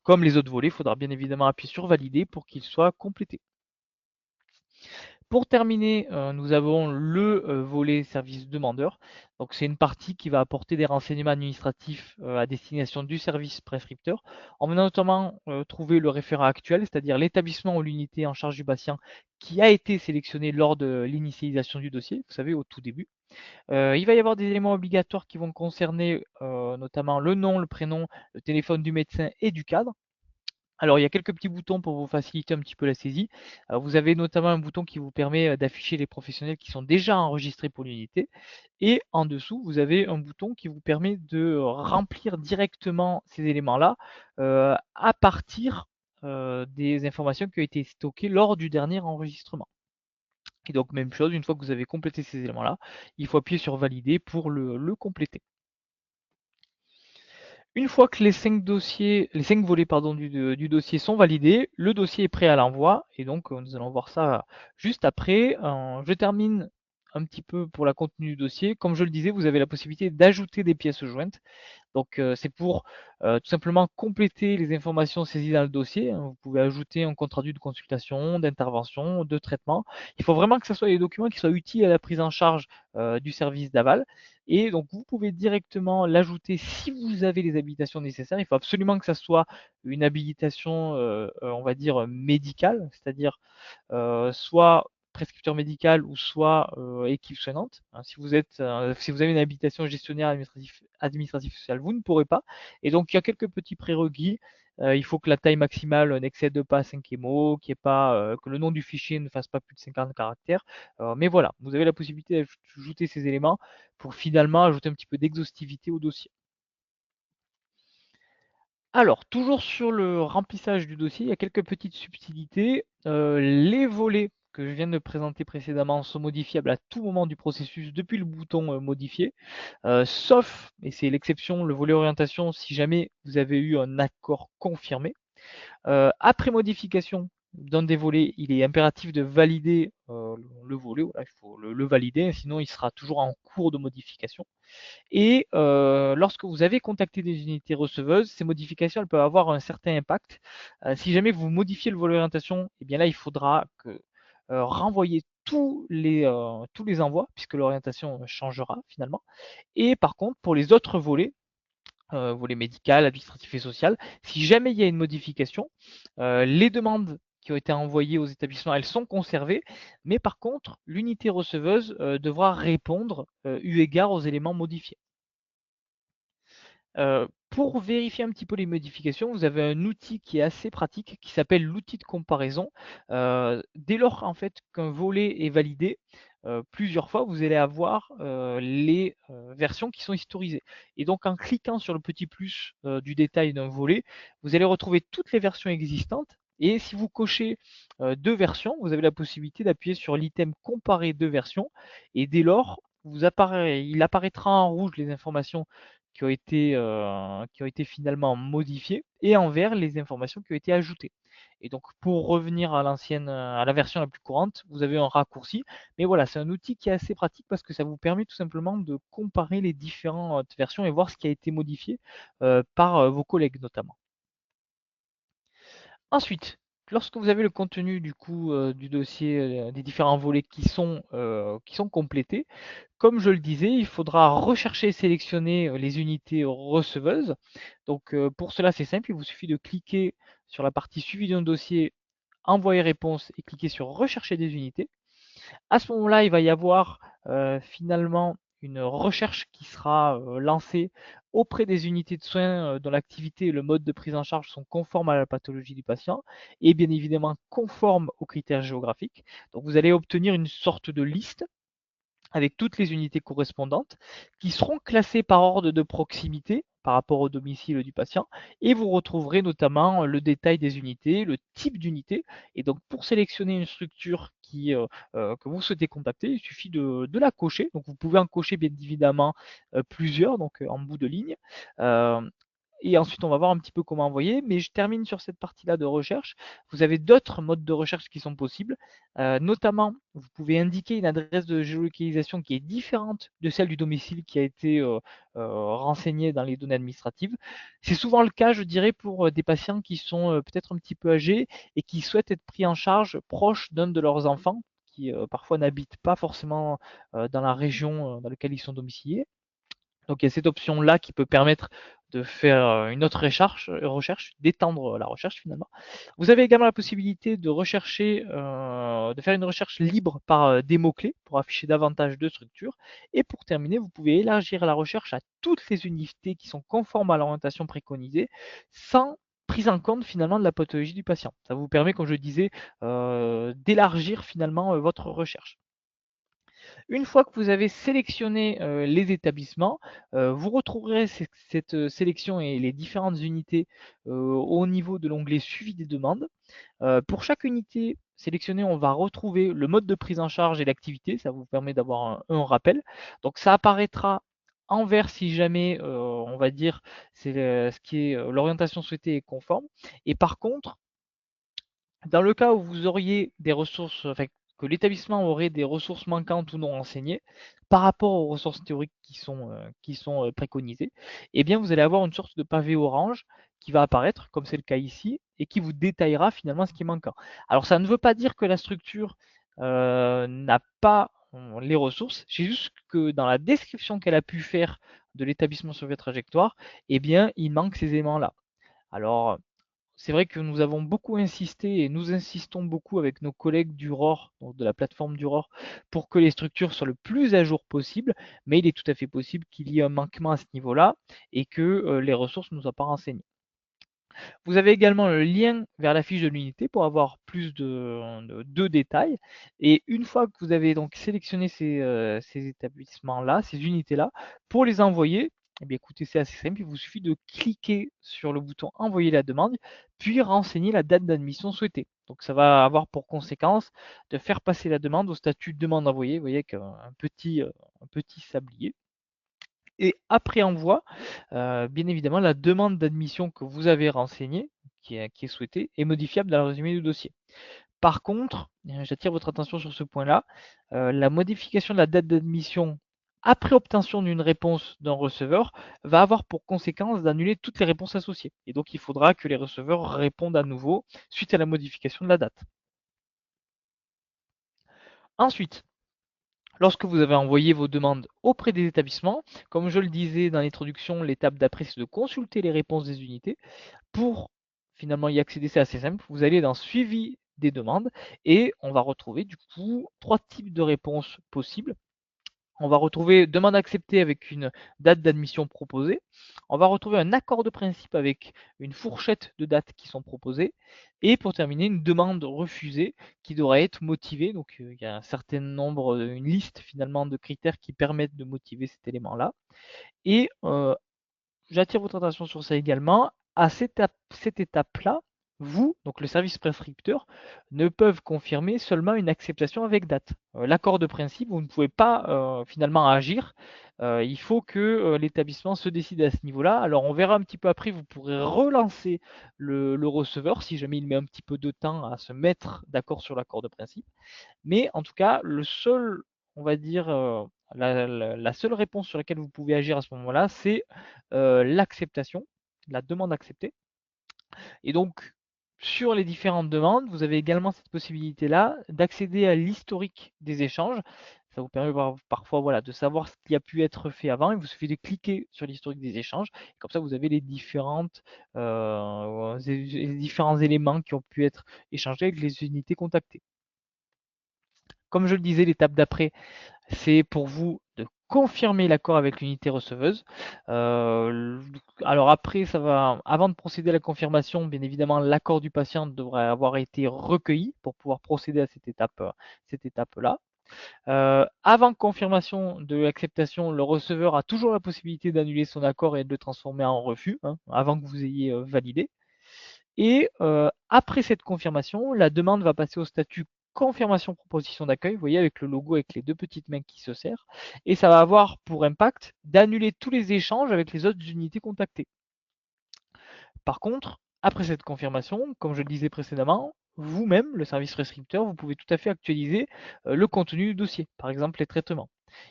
Comme les autres volets, il faudra bien évidemment appuyer sur valider pour qu'ils soient complétés. Pour terminer, nous avons le volet service demandeur. Donc c'est une partie qui va apporter des renseignements administratifs à destination du service prescripteur. On va notamment trouver le référent actuel, c'est-à-dire l'établissement ou l'unité en charge du patient qui a été sélectionné lors de l'initialisation du dossier, vous savez, au tout début. Il va y avoir des éléments obligatoires qui vont concerner notamment le nom, le prénom, le téléphone du médecin et du cadre. Alors, il y a quelques petits boutons pour vous faciliter un petit peu la saisie. Vous avez notamment un bouton qui vous permet d'afficher les professionnels qui sont déjà enregistrés pour l'unité. Et en dessous, vous avez un bouton qui vous permet de remplir directement ces éléments-là à partir des informations qui ont été stockées lors du dernier enregistrement. Et donc, même chose, une fois que vous avez complété ces éléments-là, il faut appuyer sur valider pour le compléter. Une fois que les 5 volets pardon, du dossier sont validés, le dossier est prêt à l'envoi et donc nous allons voir ça juste après. Je termine un petit peu pour la contenu du dossier. Comme je le disais, vous avez la possibilité d'ajouter des pièces jointes. Donc c'est pour tout simplement compléter les informations saisies dans le dossier. Vous pouvez ajouter un compte rendu de consultation, d'intervention, de traitement. Il faut vraiment que ce soit des documents qui soient utiles à la prise en charge du service d'aval. Et donc vous pouvez directement l'ajouter si vous avez les habilitations nécessaires. Il faut absolument que ça soit une habilitation, on va dire, médicale, c'est-à-dire soit prescripteur médical ou soit équipe soignante. Si vous avez une habilitation gestionnaire administratif social, vous ne pourrez pas. Et donc il y a quelques petits prérequis. Il faut que la taille maximale n'excède pas 5 mots, que le nom du fichier ne fasse pas plus de 50 caractères. Mais voilà, vous avez la possibilité d'ajouter ces éléments pour finalement ajouter un petit peu d'exhaustivité au dossier. Alors, toujours sur le remplissage du dossier, il y a quelques petites subtilités. Les volets que je viens de présenter précédemment sont modifiables à tout moment du processus depuis le bouton modifier, sauf, et c'est l'exception, le volet orientation si jamais vous avez eu un accord confirmé. Après modification d'un des volets, il est impératif de valider le volet, voilà, il faut le valider, sinon il sera toujours en cours de modification. Et lorsque vous avez contacté des unités receveuses, ces modifications elles peuvent avoir un certain impact. Si jamais vous modifiez le volet orientation, eh bien là il faudra que renvoyer tous les envois, puisque l'orientation changera finalement. Et par contre, pour les autres volets, volet médical, administratif et social, si jamais il y a une modification, les demandes qui ont été envoyées aux établissements, elles sont conservées, mais par contre, l'unité receveuse devra répondre eu égard aux éléments modifiés. Pour vérifier un petit peu les modifications, vous avez un outil qui est assez pratique qui s'appelle l'outil de comparaison. Dès lors en fait qu'un volet est validé plusieurs fois, vous allez avoir les versions qui sont historisées. Et donc en cliquant sur le petit plus du détail d'un volet, vous allez retrouver toutes les versions existantes. Et si vous cochez deux versions, vous avez la possibilité d'appuyer sur l'item comparer deux versions. Et dès lors, il apparaîtra en rouge les informations qui ont été finalement modifiées et en vert les informations qui ont été ajoutées. Et donc pour revenir à l'ancienne, à la version la plus courante, vous avez un raccourci. Mais voilà, c'est un outil qui est assez pratique parce que ça vous permet tout simplement de comparer les différentes versions et voir ce qui a été modifié par vos collègues notamment. Ensuite, lorsque vous avez le contenu du coup du dossier, des différents volets qui sont complétés, comme je le disais, il faudra rechercher et sélectionner les unités receveuses. Donc pour cela, c'est simple, il vous suffit de cliquer sur la partie suivi d'un dossier, envoyer réponse et cliquer sur rechercher des unités. À ce moment-là, il va y avoir finalement une recherche qui sera lancée auprès des unités de soins dont l'activité et le mode de prise en charge sont conformes à la pathologie du patient et bien évidemment conformes aux critères géographiques. Donc vous allez obtenir une sorte de liste avec toutes les unités correspondantes qui seront classées par ordre de proximité par rapport au domicile du patient et vous retrouverez notamment le détail des unités, le type d'unité et donc pour sélectionner une structure que vous souhaitez contacter, il suffit de la cocher. Donc vous pouvez en cocher bien évidemment plusieurs donc en bout de ligne. Euh, et ensuite, on va voir un petit peu comment envoyer, mais je termine sur cette partie-là de recherche. Vous avez d'autres modes de recherche qui sont possibles. Notamment, vous pouvez indiquer une adresse de géolocalisation qui est différente de celle du domicile qui a été renseignée dans les données administratives. C'est souvent le cas, je dirais, pour des patients qui sont peut-être un petit peu âgés et qui souhaitent être pris en charge proche d'un de leurs enfants qui parfois n'habitent pas forcément dans la région dans laquelle ils sont domiciliés. Donc il y a cette option-là qui peut permettre de faire une autre recherche, d'étendre la recherche finalement. Vous avez également la possibilité de rechercher, de faire une recherche libre par des mots-clés pour afficher davantage de structures. Et pour terminer, vous pouvez élargir la recherche à toutes les unités qui sont conformes à l'orientation préconisée, sans prise en compte finalement de la pathologie du patient. Ça vous permet, comme je disais, d'élargir finalement votre recherche. Une fois que vous avez sélectionné les établissements, vous retrouverez cette sélection et les différentes unités au niveau de l'onglet Suivi des demandes. Pour chaque unité sélectionnée, on va retrouver le mode de prise en charge et l'activité. Ça vous permet d'avoir un rappel. Donc ça apparaîtra en vert si jamais, on va dire, c'est ce qui est l'orientation souhaitée est conforme. Et par contre, dans le cas où vous auriez des ressources, enfin, que l'établissement aurait des ressources manquantes ou non enseignées par rapport aux ressources théoriques qui sont préconisées, eh bien vous allez avoir une sorte de pavé orange qui va apparaître, comme c'est le cas ici, et qui vous détaillera finalement ce qui est manquant. Alors ça ne veut pas dire que la structure n'a pas les ressources, c'est juste que dans la description qu'elle a pu faire de l'établissement sur votre trajectoire, eh bien il manque ces éléments-là. Alors c'est vrai que nous avons beaucoup insisté et nous insistons beaucoup avec nos collègues du ROR, donc de la plateforme du ROR, pour que les structures soient le plus à jour possible, mais il est tout à fait possible qu'il y ait un manquement à ce niveau-là et que les ressources ne nous soient pas renseignées. Vous avez également le lien vers la fiche de l'unité pour avoir plus de détails. Et une fois que vous avez donc sélectionné ces établissements-là, ces unités-là, pour les envoyer, eh bien, écoutez, c'est assez simple. Il vous suffit de cliquer sur le bouton Envoyer la demande, puis renseigner la date d'admission souhaitée. Donc ça va avoir pour conséquence de faire passer la demande au statut demande envoyée, vous voyez, avec un petit sablier. Et après envoi, bien évidemment, la demande d'admission que vous avez renseignée, qui est souhaitée, est modifiable dans le résumé du dossier. Par contre, j'attire votre attention sur ce point-là, la modification de la date d'admission après obtention d'une réponse d'un receveur va avoir pour conséquence d'annuler toutes les réponses associées. Et donc, il faudra que les receveurs répondent à nouveau suite à la modification de la date. Ensuite, lorsque vous avez envoyé vos demandes auprès des établissements, comme je le disais dans l'introduction, l'étape d'après, c'est de consulter les réponses des unités. Pour finalement y accéder, c'est assez simple. Vous allez dans Suivi des demandes et on va retrouver du coup trois types de réponses possibles. On va retrouver demande acceptée avec une date d'admission proposée. On va retrouver un accord de principe avec une fourchette de dates qui sont proposées. Et pour terminer, une demande refusée qui devra être motivée. Donc il y a un certain nombre, une liste finalement de critères qui permettent de motiver cet élément-là. Et j'attire votre attention sur ça également. À cette étape-là, vous, donc le service prescripteur, ne peuvent confirmer seulement une acceptation avec date. L'accord de principe, vous ne pouvez pas finalement agir. Il faut que l'établissement se décide à ce niveau-là. Alors on verra un petit peu après, vous pourrez relancer le receveur si jamais il met un petit peu de temps à se mettre d'accord sur l'accord de principe. Mais en tout cas, on va dire, la seule réponse sur laquelle vous pouvez agir à ce moment-là, c'est l'acceptation, la demande acceptée. Et donc, sur les différentes demandes, vous avez également cette possibilité-là d'accéder à l'historique des échanges. Ça vous permet parfois voilà, de savoir ce qui a pu être fait avant. Il vous suffit de cliquer sur l'historique des échanges. Comme ça, vous avez les différents éléments qui ont pu être échangés avec les unités contactées. comme je le disais, l'étape d'après, c'est pour vous de confirmer l'accord avec l'unité receveuse. Alors après, avant de procéder à la confirmation, bien évidemment, l'accord du patient devrait avoir été recueilli pour pouvoir procéder à cette étape-là. Avant confirmation de l'acceptation, le receveur a toujours la possibilité d'annuler son accord et de le transformer en refus, hein, avant que vous ayez validé. Et après cette confirmation, la demande va passer au statut confirmation proposition d'accueil, vous voyez, avec le logo avec les deux petites mains qui se serrent. Et ça va avoir pour impact d'annuler tous les échanges avec les autres unités contactées. Par contre, après cette confirmation, comme je le disais précédemment, vous-même, le service prescripteur, vous pouvez tout à fait actualiser le contenu du dossier, par exemple les traitements.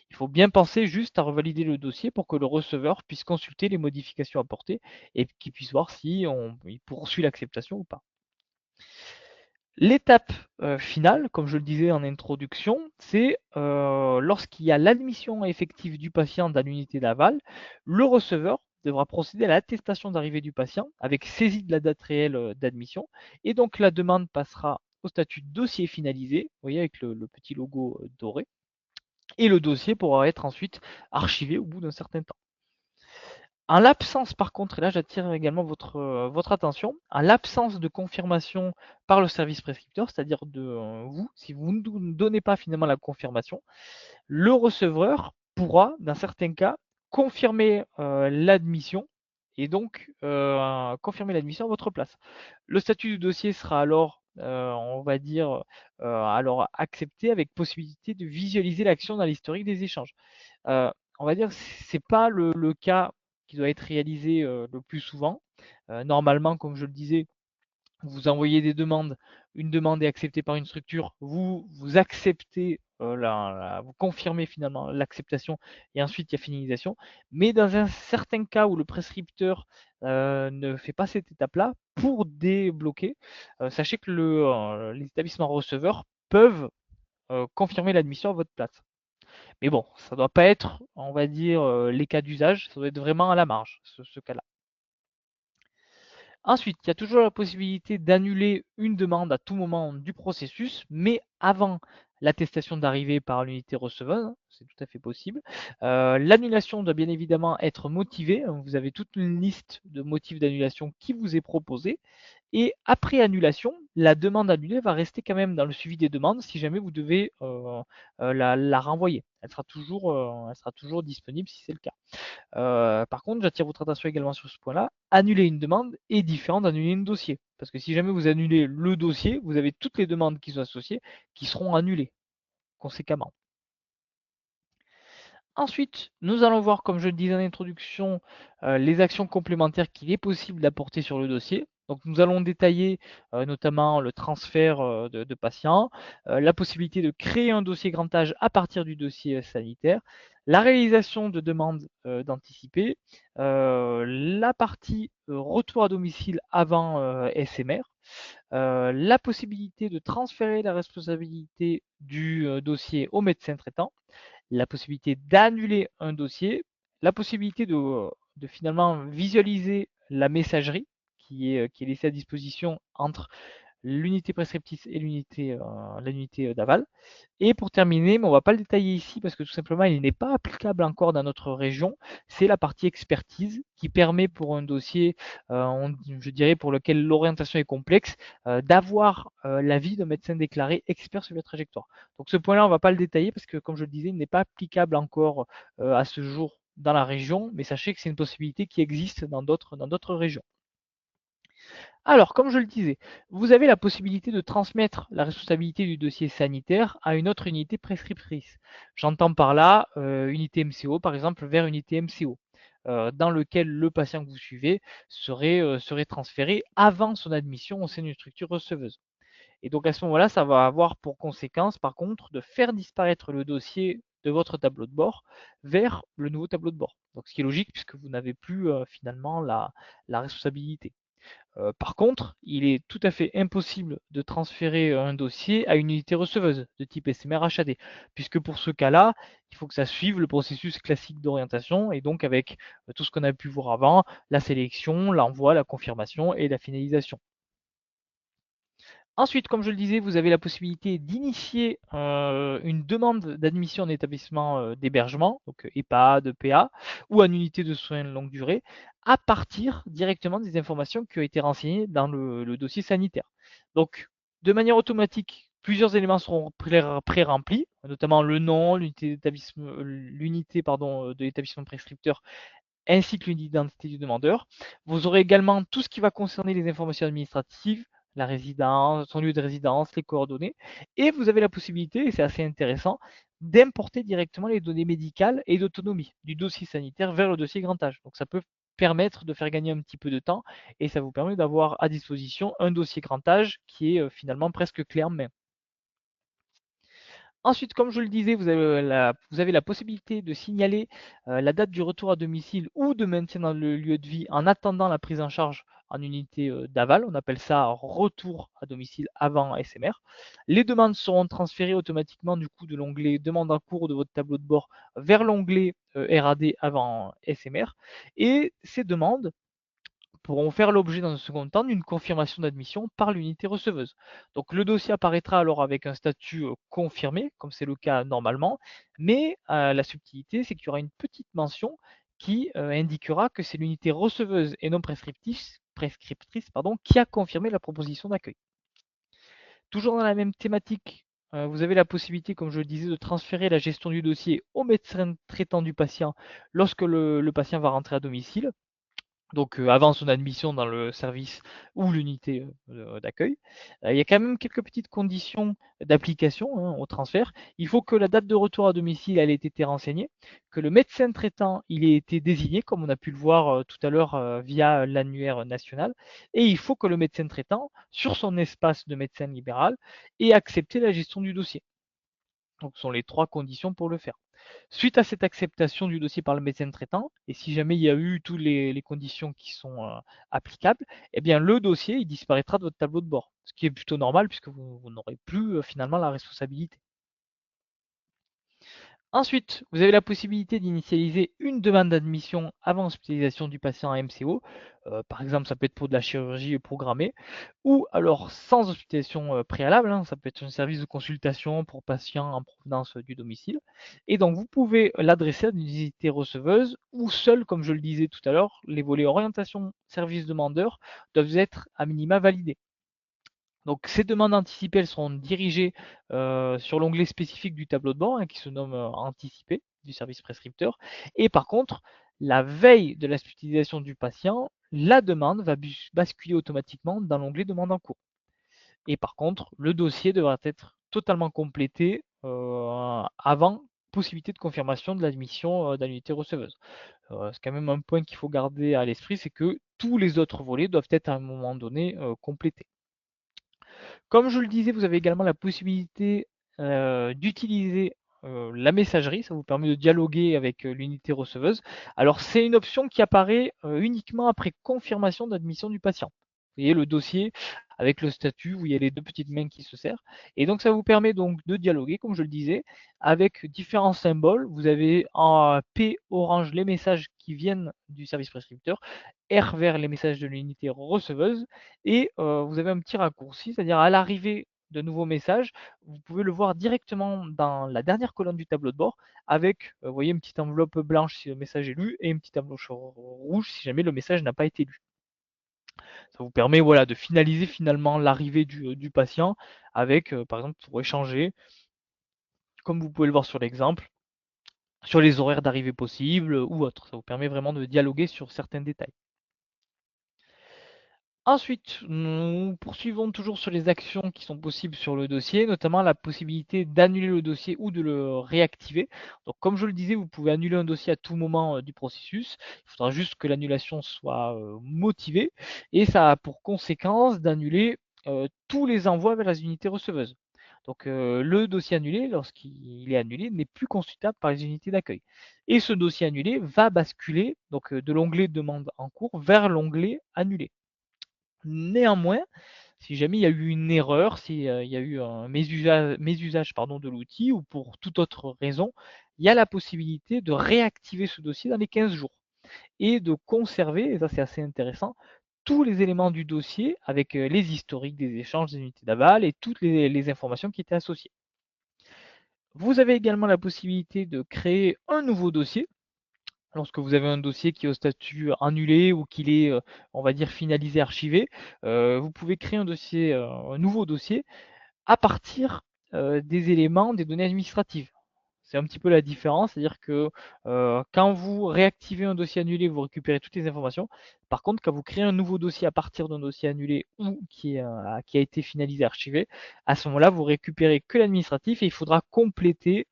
Il faut bien penser juste à revalider le dossier pour que le receveur puisse consulter les modifications apportées et qu'il puisse voir si il poursuit l'acceptation ou pas. L'étape finale, comme je le disais en introduction, c'est lorsqu'il y a l'admission effective du patient dans l'unité d'aval, le receveur devra procéder à l'attestation d'arrivée du patient avec saisie de la date réelle d'admission. Et donc la demande passera au statut dossier finalisé, vous voyez, avec le petit logo doré. Et le dossier pourra être ensuite archivé au bout d'un certain temps. En l'absence, par contre, et là j'attire également votre attention, en l'absence de confirmation par le service prescripteur, c'est-à-dire de vous, si vous ne donnez pas finalement la confirmation, le receveur pourra, dans certains cas, confirmer l'admission et donc confirmer l'admission à votre place. Le statut du dossier sera alors, on va dire, alors accepté avec possibilité de visualiser l'action dans l'historique des échanges. On va dire que c'est pas le cas qui doit être réalisé le plus souvent. Normalement, comme je le disais, vous envoyez des demandes, une demande est acceptée par une structure, vous acceptez, vous confirmez finalement l'acceptation et ensuite il y a finalisation. Mais dans un certain cas où le prescripteur ne fait pas cette étape-là, pour débloquer, sachez que les établissements receveurs peuvent confirmer l'admission à votre place. Mais bon, ça ne doit pas être, on va dire, les cas d'usage, ça doit être vraiment à la marge, ce cas-là. Ensuite, il y a toujours la possibilité d'annuler une demande à tout moment du processus, mais avant l'attestation d'arrivée par l'unité receveuse, c'est tout à fait possible. L'annulation doit bien évidemment être motivée. Vous avez toute une liste de motifs d'annulation qui vous est proposée. Et après annulation, la demande annulée va rester quand même dans le suivi des demandes si jamais vous devez la renvoyer. Elle sera toujours disponible si c'est le cas. Par contre, j'attire votre attention également sur ce point-là. Annuler une demande est différent d'annuler un dossier. Parce que si jamais vous annulez le dossier, vous avez toutes les demandes qui sont associées qui seront annulées conséquemment. Ensuite, nous allons voir, comme je le disais en introduction, les actions complémentaires qu'il est possible d'apporter sur le dossier. Donc nous allons détailler notamment le transfert de patients, la possibilité de créer un dossier grand âge à partir du dossier sanitaire, la réalisation de demandes d'anticiper, la partie retour à domicile avant SMR, la possibilité de transférer la responsabilité du dossier au médecin traitant, la possibilité d'annuler un dossier, la possibilité de finalement visualiser la messagerie qui est laissée à disposition entre l'unité prescriptrice et l'unité d'aval. Et pour terminer, mais on ne va pas le détailler ici parce que tout simplement il n'est pas applicable encore dans notre région, c'est la partie expertise qui permet pour un dossier, je dirais pour lequel l'orientation est complexe, d'avoir l'avis d'un médecin déclaré expert sur la trajectoire. Donc ce point-là, on ne va pas le détailler parce que comme je le disais, il n'est pas applicable encore à ce jour dans la région, mais sachez que c'est une possibilité qui existe dans d'autres régions. Alors, comme je le disais, vous avez la possibilité de transmettre la responsabilité du dossier sanitaire à une autre unité prescriptrice. J'entends par là unité MCO, par exemple, vers unité MCO, dans lequel le patient que vous suivez serait transféré avant son admission au sein d'une structure receveuse. Et donc à ce moment-là, ça va avoir pour conséquence, par contre, de faire disparaître le dossier de votre tableau de bord vers le nouveau tableau de bord. Donc ce qui est logique puisque vous n'avez plus finalement la responsabilité. Par contre, il est tout à fait impossible de transférer un dossier à une unité receveuse de type SMR HAD, puisque pour ce cas-là, il faut que ça suive le processus classique d'orientation, et donc avec tout ce qu'on a pu voir avant, la sélection, l'envoi, la confirmation et la finalisation. Ensuite, comme je le disais, vous avez la possibilité d'initier une demande d'admission en établissement d'hébergement, donc EHPAD, PA, ou en unité de soins de longue durée, à partir directement des informations qui ont été renseignées dans le dossier sanitaire. Donc, de manière automatique, plusieurs éléments seront pré-remplis, notamment le nom, l'unité de l'établissement prescripteur ainsi que l'identité du demandeur. Vous aurez également tout ce qui va concerner les informations administratives, la résidence, son lieu de résidence, les coordonnées. Et vous avez la possibilité, et c'est assez intéressant, d'importer directement les données médicales et d'autonomie du dossier sanitaire vers le dossier grand âge. Donc ça peut permettre de faire gagner un petit peu de temps et ça vous permet d'avoir à disposition un dossier grand âge qui est finalement presque clé en main. Ensuite, comme je le disais, vous avez la possibilité de signaler la date du retour à domicile ou de maintien dans le lieu de vie en attendant la prise en charge en unité d'aval. On appelle ça retour à domicile avant SMR. Les demandes seront transférées automatiquement du coup de l'onglet demande en cours de votre tableau de bord vers l'onglet RAD avant SMR. Et ces demandes pourront faire l'objet dans un second temps d'une confirmation d'admission par l'unité receveuse. Donc le dossier apparaîtra alors avec un statut confirmé, comme c'est le cas normalement, mais la subtilité, c'est qu'il y aura une petite mention qui indiquera que c'est l'unité receveuse et non prescriptrice qui a confirmé la proposition d'accueil. Toujours dans la même thématique, vous avez la possibilité, comme je le disais, de transférer la gestion du dossier au médecin traitant du patient lorsque le patient va rentrer à domicile, donc avant son admission dans le service ou l'unité d'accueil. Il y a quand même quelques petites conditions d'application au transfert. Il faut que la date de retour à domicile elle ait été renseignée, que le médecin traitant il ait été désigné, comme on a pu le voir tout à l'heure via l'annuaire national, et il faut que le médecin traitant, sur son espace de médecin libéral, ait accepté la gestion du dossier. Donc, ce sont les trois conditions pour le faire. Suite à cette acceptation du dossier par le médecin traitant, et si jamais il y a eu toutes les conditions qui sont applicables, eh bien le dossier il disparaîtra de votre tableau de bord, ce qui est plutôt normal puisque vous n'aurez plus finalement la responsabilité. Ensuite, vous avez la possibilité d'initialiser une demande d'admission avant hospitalisation du patient à MCO. Par exemple, ça peut être pour de la chirurgie programmée ou alors sans hospitalisation préalable, hein. Ça peut être un service de consultation pour patients en provenance du domicile. Et donc, vous pouvez l'adresser à une unité receveuse ou seul, comme je le disais tout à l'heure, les volets orientation service demandeur doivent être à minima validés. Donc ces demandes anticipées, elles seront dirigées sur l'onglet spécifique du tableau de bord qui se nomme Anticipé du service prescripteur. Et par contre, la veille de l'hospitalisation du patient, la demande va basculer automatiquement dans l'onglet Demande en cours. Et par contre, le dossier devra être totalement complété avant possibilité de confirmation de l'admission d'un unité receveuse. C'est quand même un point qu'il faut garder à l'esprit, c'est que tous les autres volets doivent être à un moment donné complétés. Comme je le disais, vous avez également la possibilité d'utiliser la messagerie, ça vous permet de dialoguer avec l'unité receveuse. Alors c'est une option qui apparaît uniquement après confirmation d'admission du patient. Vous voyez le dossier avec le statut où il y a les deux petites mains qui se serrent. Et donc ça vous permet donc de dialoguer, comme je le disais, avec différents symboles. Vous avez en P orange les messages qui viennent du service prescripteur, R vert les messages de l'unité receveuse, et vous avez un petit raccourci, c'est-à-dire à l'arrivée de nouveaux messages, vous pouvez le voir directement dans la dernière colonne du tableau de bord avec, vous voyez, une petite enveloppe blanche si le message est lu et une petite enveloppe rouge si jamais le message n'a pas été lu. Ça vous permet voilà, de finaliser finalement l'arrivée du patient avec, par exemple, pour échanger, comme vous pouvez le voir sur l'exemple, sur les horaires d'arrivée possibles ou autres. Ça vous permet vraiment de dialoguer sur certains détails. Ensuite, nous poursuivons toujours sur les actions qui sont possibles sur le dossier, notamment la possibilité d'annuler le dossier ou de le réactiver. Donc, comme je le disais, vous pouvez annuler un dossier à tout moment du processus. Il faudra juste que l'annulation soit motivée et ça a pour conséquence d'annuler tous les envois vers les unités receveuses. Donc, le dossier annulé, lorsqu'il est annulé, n'est plus consultable par les unités d'accueil. Et ce dossier annulé va basculer donc, de l'onglet demande en cours vers l'onglet annulé. Néanmoins, si jamais il y a eu une erreur, s'il y a eu un mésusage de l'outil ou pour toute autre raison, il y a la possibilité de réactiver ce dossier dans les 15 jours et de conserver, et ça c'est assez intéressant, tous les éléments du dossier avec les historiques des échanges des unités d'aval et toutes les informations qui étaient associées. Vous avez également la possibilité de créer un nouveau dossier. Lorsque vous avez un dossier qui est au statut annulé ou qu'il est, on va dire, finalisé, archivé, vous pouvez créer un nouveau dossier à partir des éléments des données administratives. C'est un petit peu la différence, c'est-à-dire que quand vous réactivez un dossier annulé, vous récupérez toutes les informations. Par contre, quand vous créez un nouveau dossier à partir d'un dossier annulé ou qui a été finalisé, archivé, à ce moment-là, vous récupérez que l'administratif et il faudra compléter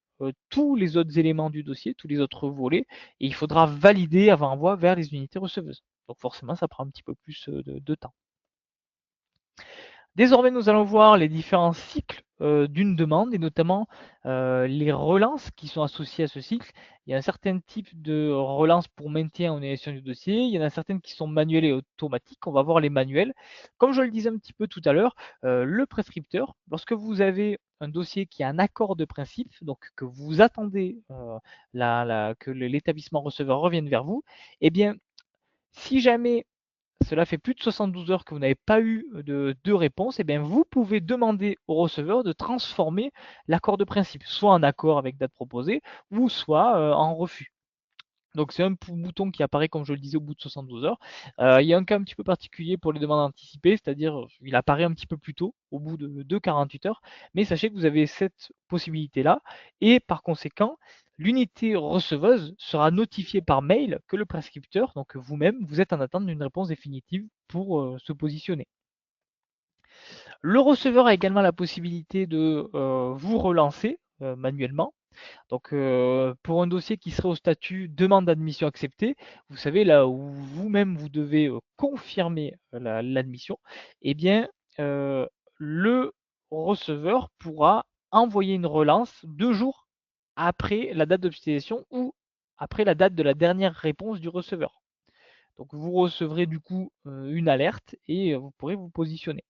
tous les autres éléments du dossier, tous les autres volets, et il faudra valider avant envoi vers les unités receveuses. Donc forcément, ça prend un petit peu plus de temps. Désormais, nous allons voir les différents cycles d'une demande et notamment les relances qui sont associées à ce cycle. Il y a un certain type de relance pour maintien en gestion du dossier. Il y en a certaines qui sont manuelles et automatiques. On va voir les manuels. Comme je le disais un petit peu tout à l'heure, le prescripteur, lorsque vous avez un dossier qui a un accord de principe, donc que vous attendez que l'établissement receveur revienne vers vous, eh bien, si jamais cela fait plus de 72 heures que vous n'avez pas eu de réponse, et bien vous pouvez demander au receveur de transformer l'accord de principe, soit en accord avec date proposée, ou soit en refus. Donc c'est un bouton qui apparaît, comme je le disais, au bout de 72 heures. Il y a un cas un petit peu particulier pour les demandes anticipées, c'est-à-dire il apparaît un petit peu plus tôt, au bout de 48 heures. Mais sachez que vous avez cette possibilité-là. Et par conséquent, l'unité receveuse sera notifiée par mail que le prescripteur, donc vous-même, vous êtes en attente d'une réponse définitive pour se positionner. Le receveur a également la possibilité de vous relancer manuellement. Donc, pour un dossier qui serait au statut demande d'admission acceptée, vous savez, là où vous-même vous devez confirmer l'admission, eh bien, le receveur pourra envoyer une relance 2 jours après la date d'obstination ou après la date de la dernière réponse du receveur. Donc, vous recevrez du coup une alerte et vous pourrez vous positionner.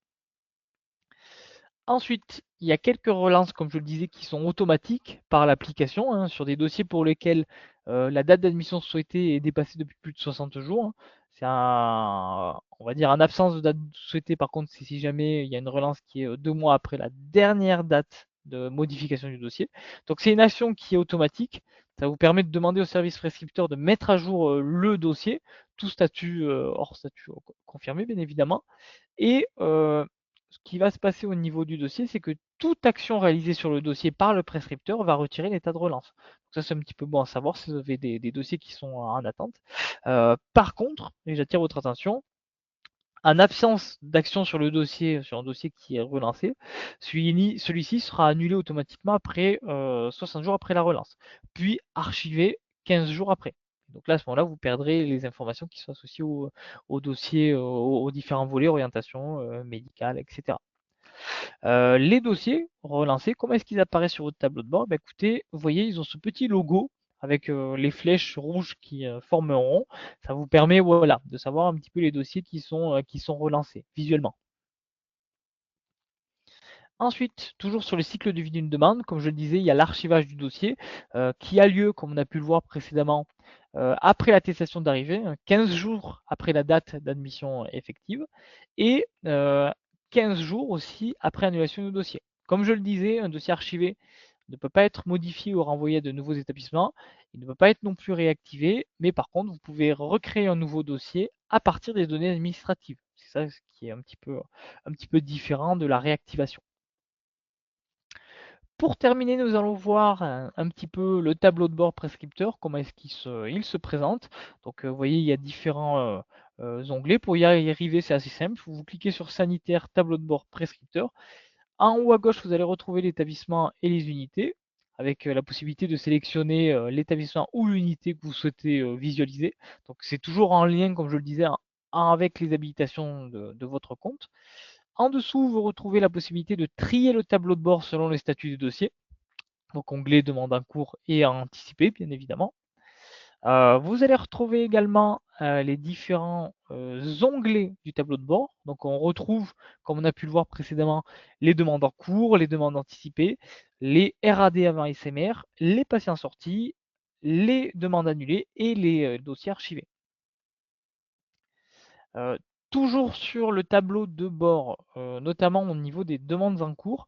Ensuite, il y a quelques relances, comme je le disais, qui sont automatiques par l'application, hein, sur des dossiers pour lesquels la date d'admission souhaitée est dépassée depuis plus de 60 jours, hein. C'est on va dire, en absence de date souhaitée, par contre, c'est si jamais il y a une relance qui est 2 mois après la dernière date de modification du dossier. Donc c'est une action qui est automatique. Ça vous permet de demander au service prescripteur de mettre à jour le dossier, tout statut hors statut confirmé, bien évidemment. Et ce qui va se passer au niveau du dossier, c'est que toute action réalisée sur le dossier par le prescripteur va retirer l'état de relance. Donc ça, c'est un petit peu bon à savoir si vous avez des dossiers qui sont en attente. Par contre, et j'attire votre attention, en absence d'action sur le dossier, sur un dossier qui est relancé, celui-ci sera annulé automatiquement après 60 jours après la relance, puis archivé 15 jours après. Donc là, à ce moment-là, vous perdrez les informations qui sont associées au dossier, aux différents volets, orientation, médicale, etc. Les dossiers relancés, comment est-ce qu'ils apparaissent sur votre tableau de bord? Bah, écoutez, vous voyez, ils ont ce petit logo avec les flèches rouges qui forment un rond. Ça vous permet, voilà, de savoir un petit peu les dossiers qui sont relancés visuellement. Ensuite, toujours sur le cycle de vie d'une demande, comme je le disais, il y a l'archivage du dossier qui a lieu, comme on a pu le voir précédemment, après l'attestation d'arrivée, 15 jours après la date d'admission effective, et 15 jours aussi après annulation du dossier. Comme je le disais, un dossier archivé ne peut pas être modifié ou renvoyé à de nouveaux établissements, il ne peut pas être non plus réactivé, mais par contre, vous pouvez recréer un nouveau dossier à partir des données administratives. C'est ça ce qui est un petit peu différent de la réactivation. Pour terminer, nous allons voir un petit peu le tableau de bord prescripteur, comment est-ce il se présente. Donc, vous voyez, il y a différents onglets. Pour y arriver, c'est assez simple. Vous cliquez sur sanitaire, tableau de bord prescripteur. En haut à gauche, vous allez retrouver l'établissement et les unités, avec la possibilité de sélectionner l'établissement ou l'unité que vous souhaitez visualiser. Donc, c'est toujours en lien, comme je le disais, avec les habilitations de votre compte. En dessous, vous retrouvez la possibilité de trier le tableau de bord selon les statuts du dossier. Donc onglet demande en cours et à anticiper, bien évidemment. Vous allez retrouver également les différents onglets du tableau de bord. Donc on retrouve, comme on a pu le voir précédemment, les demandes en cours, les demandes anticipées, les RAD avant SMR, les patients sortis, les demandes annulées et les dossiers archivés. toujours sur le tableau de bord, notamment au niveau des demandes en cours,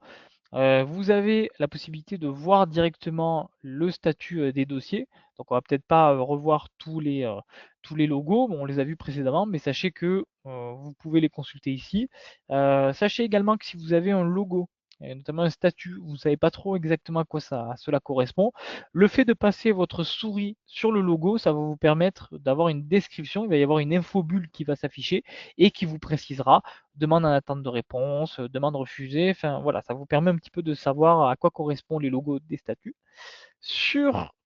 vous avez la possibilité de voir directement le statut des dossiers. Donc on va peut-être pas revoir tous les logos, bon, on les a vus précédemment, mais sachez que vous pouvez les consulter ici. Sachez également que si vous avez un logo, et notamment un statut, vous ne savez pas trop exactement à quoi cela correspond, le fait de passer votre souris sur le logo, ça va vous permettre d'avoir une description, il va y avoir une infobulle qui va s'afficher et qui vous précisera demande en attente de réponse, demande refusée, enfin voilà, ça vous permet un petit peu de savoir à quoi correspondent les logos des statuts.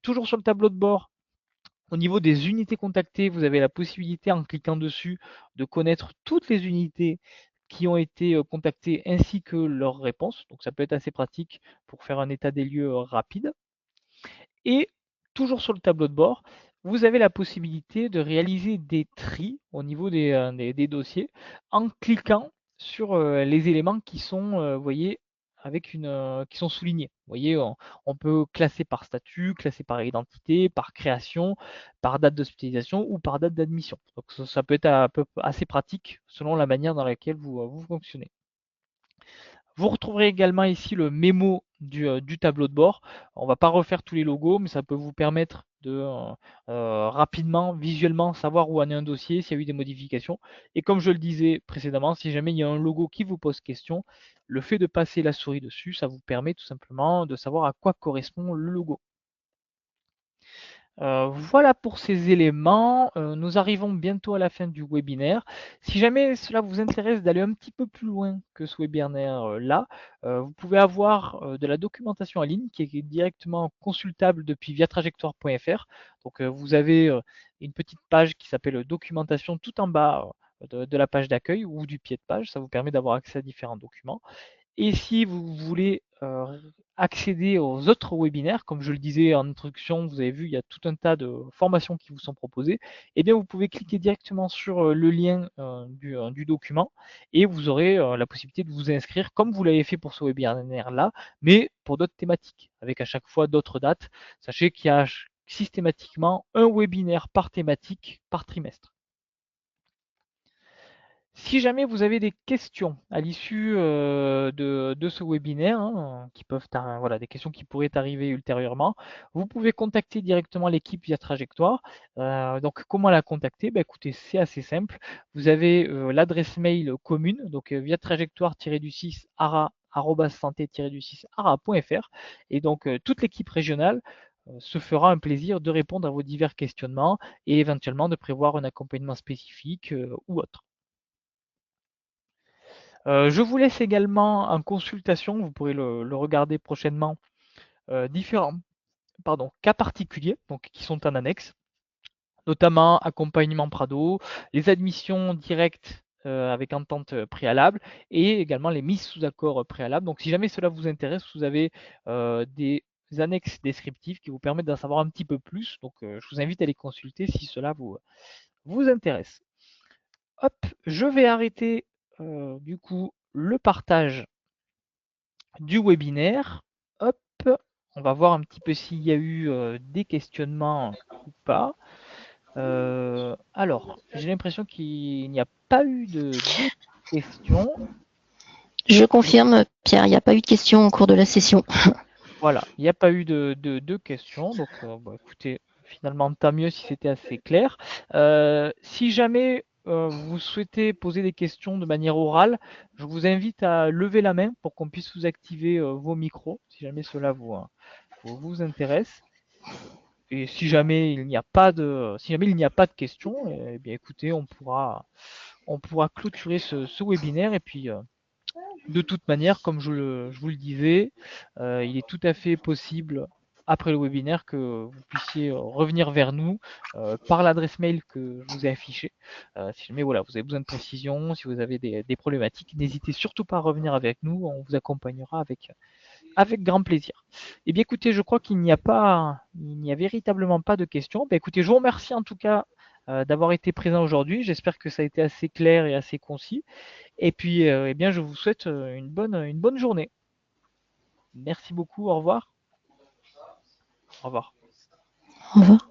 Toujours sur le tableau de bord, au niveau des unités contactées, vous avez la possibilité en cliquant dessus de connaître toutes les unités qui ont été contactées ainsi que leurs réponses. Donc ça peut être assez pratique pour faire un état des lieux rapide. Et toujours sur le tableau de bord, vous avez la possibilité de réaliser des tris au niveau des dossiers en cliquant sur les éléments qui sont, voyez, qui sont soulignés. Vous voyez, on peut classer par statut, classer par identité, par création, par date d'hospitalisation ou par date d'admission. Donc ça peut être assez pratique selon la manière dans laquelle vous fonctionnez. Vous retrouverez également ici le mémo du tableau de bord. On ne va pas refaire tous les logos, mais ça peut vous permettre de rapidement, visuellement, savoir où en est un dossier, s'il y a eu des modifications. Et comme je le disais précédemment, si jamais il y a un logo qui vous pose question, le fait de passer la souris dessus, ça vous permet tout simplement de savoir à quoi correspond le logo. Voilà pour ces éléments. Nous arrivons bientôt à la fin du webinaire. Si jamais cela vous intéresse d'aller un petit peu plus loin que ce webinaire-là, vous pouvez avoir de la documentation en ligne qui est directement consultable depuis viatrajectoire.fr. Donc vous avez une petite page qui s'appelle documentation tout en bas de la page d'accueil ou du pied de page. Ça vous permet d'avoir accès à différents documents. Et si vous voulez accéder aux autres webinaires, comme je le disais en introduction, vous avez vu, il y a tout un tas de formations qui vous sont proposées, eh bien vous pouvez cliquer directement sur le lien du document et vous aurez la possibilité de vous inscrire comme vous l'avez fait pour ce webinaire-là, mais pour d'autres thématiques, avec à chaque fois d'autres dates. Sachez qu'il y a systématiquement un webinaire par thématique par trimestre. Si jamais vous avez des questions à l'issue de ce webinaire, hein, voilà, des questions qui pourraient arriver ultérieurement, vous pouvez contacter directement l'équipe via Trajectoire. Donc, comment la contacter? Bah, écoutez, c'est assez simple. Vous avez l'adresse mail commune, donc via trajectoire-du-6 ara-santé-du-6 ara.fr. Et donc, toute l'équipe régionale se fera un plaisir de répondre à vos divers questionnements et éventuellement de prévoir un accompagnement spécifique ou autre. Je vous laisse également en consultation, vous pourrez le regarder prochainement, différents cas particuliers donc, qui sont en annexe, notamment accompagnement Prado, les admissions directes avec entente préalable et également les mises sous accord préalable. Donc si jamais cela vous intéresse, vous avez des annexes descriptives qui vous permettent d'en savoir un petit peu plus. Donc je vous invite à les consulter si cela vous intéresse. Hop, je vais arrêter du coup le partage du webinaire. Hop, on va voir un petit peu s'il y a eu des questionnements ou pas. Alors, j'ai l'impression qu'il n'y a pas eu de questions. Je confirme, Pierre, il n'y a pas eu de questions au cours de la session. Voilà, il n'y a pas eu de questions. Donc, écoutez, finalement, tant mieux si c'était assez clair. Si jamais vous souhaitez poser des questions de manière orale, je vous invite à lever la main pour qu'on puisse vous activer vos micros, si jamais cela vous intéresse. Et si jamais il n'y a pas de questions, eh bien écoutez, on pourra clôturer ce webinaire et puis de toute manière, comme je vous le disais, il est tout à fait possible après le webinaire que vous puissiez revenir vers nous par l'adresse mail que je vous ai affichée. Si jamais voilà, vous avez besoin de précision, si vous avez des problématiques, n'hésitez surtout pas à revenir avec nous, on vous accompagnera avec grand plaisir. Eh bien écoutez, je crois il n'y a véritablement pas de questions. Ben, écoutez, je vous remercie en tout cas d'avoir été présent aujourd'hui. J'espère que ça a été assez clair et assez concis. Et puis, eh bien, je vous souhaite une bonne journée. Merci beaucoup. Au revoir. Au revoir. Au revoir.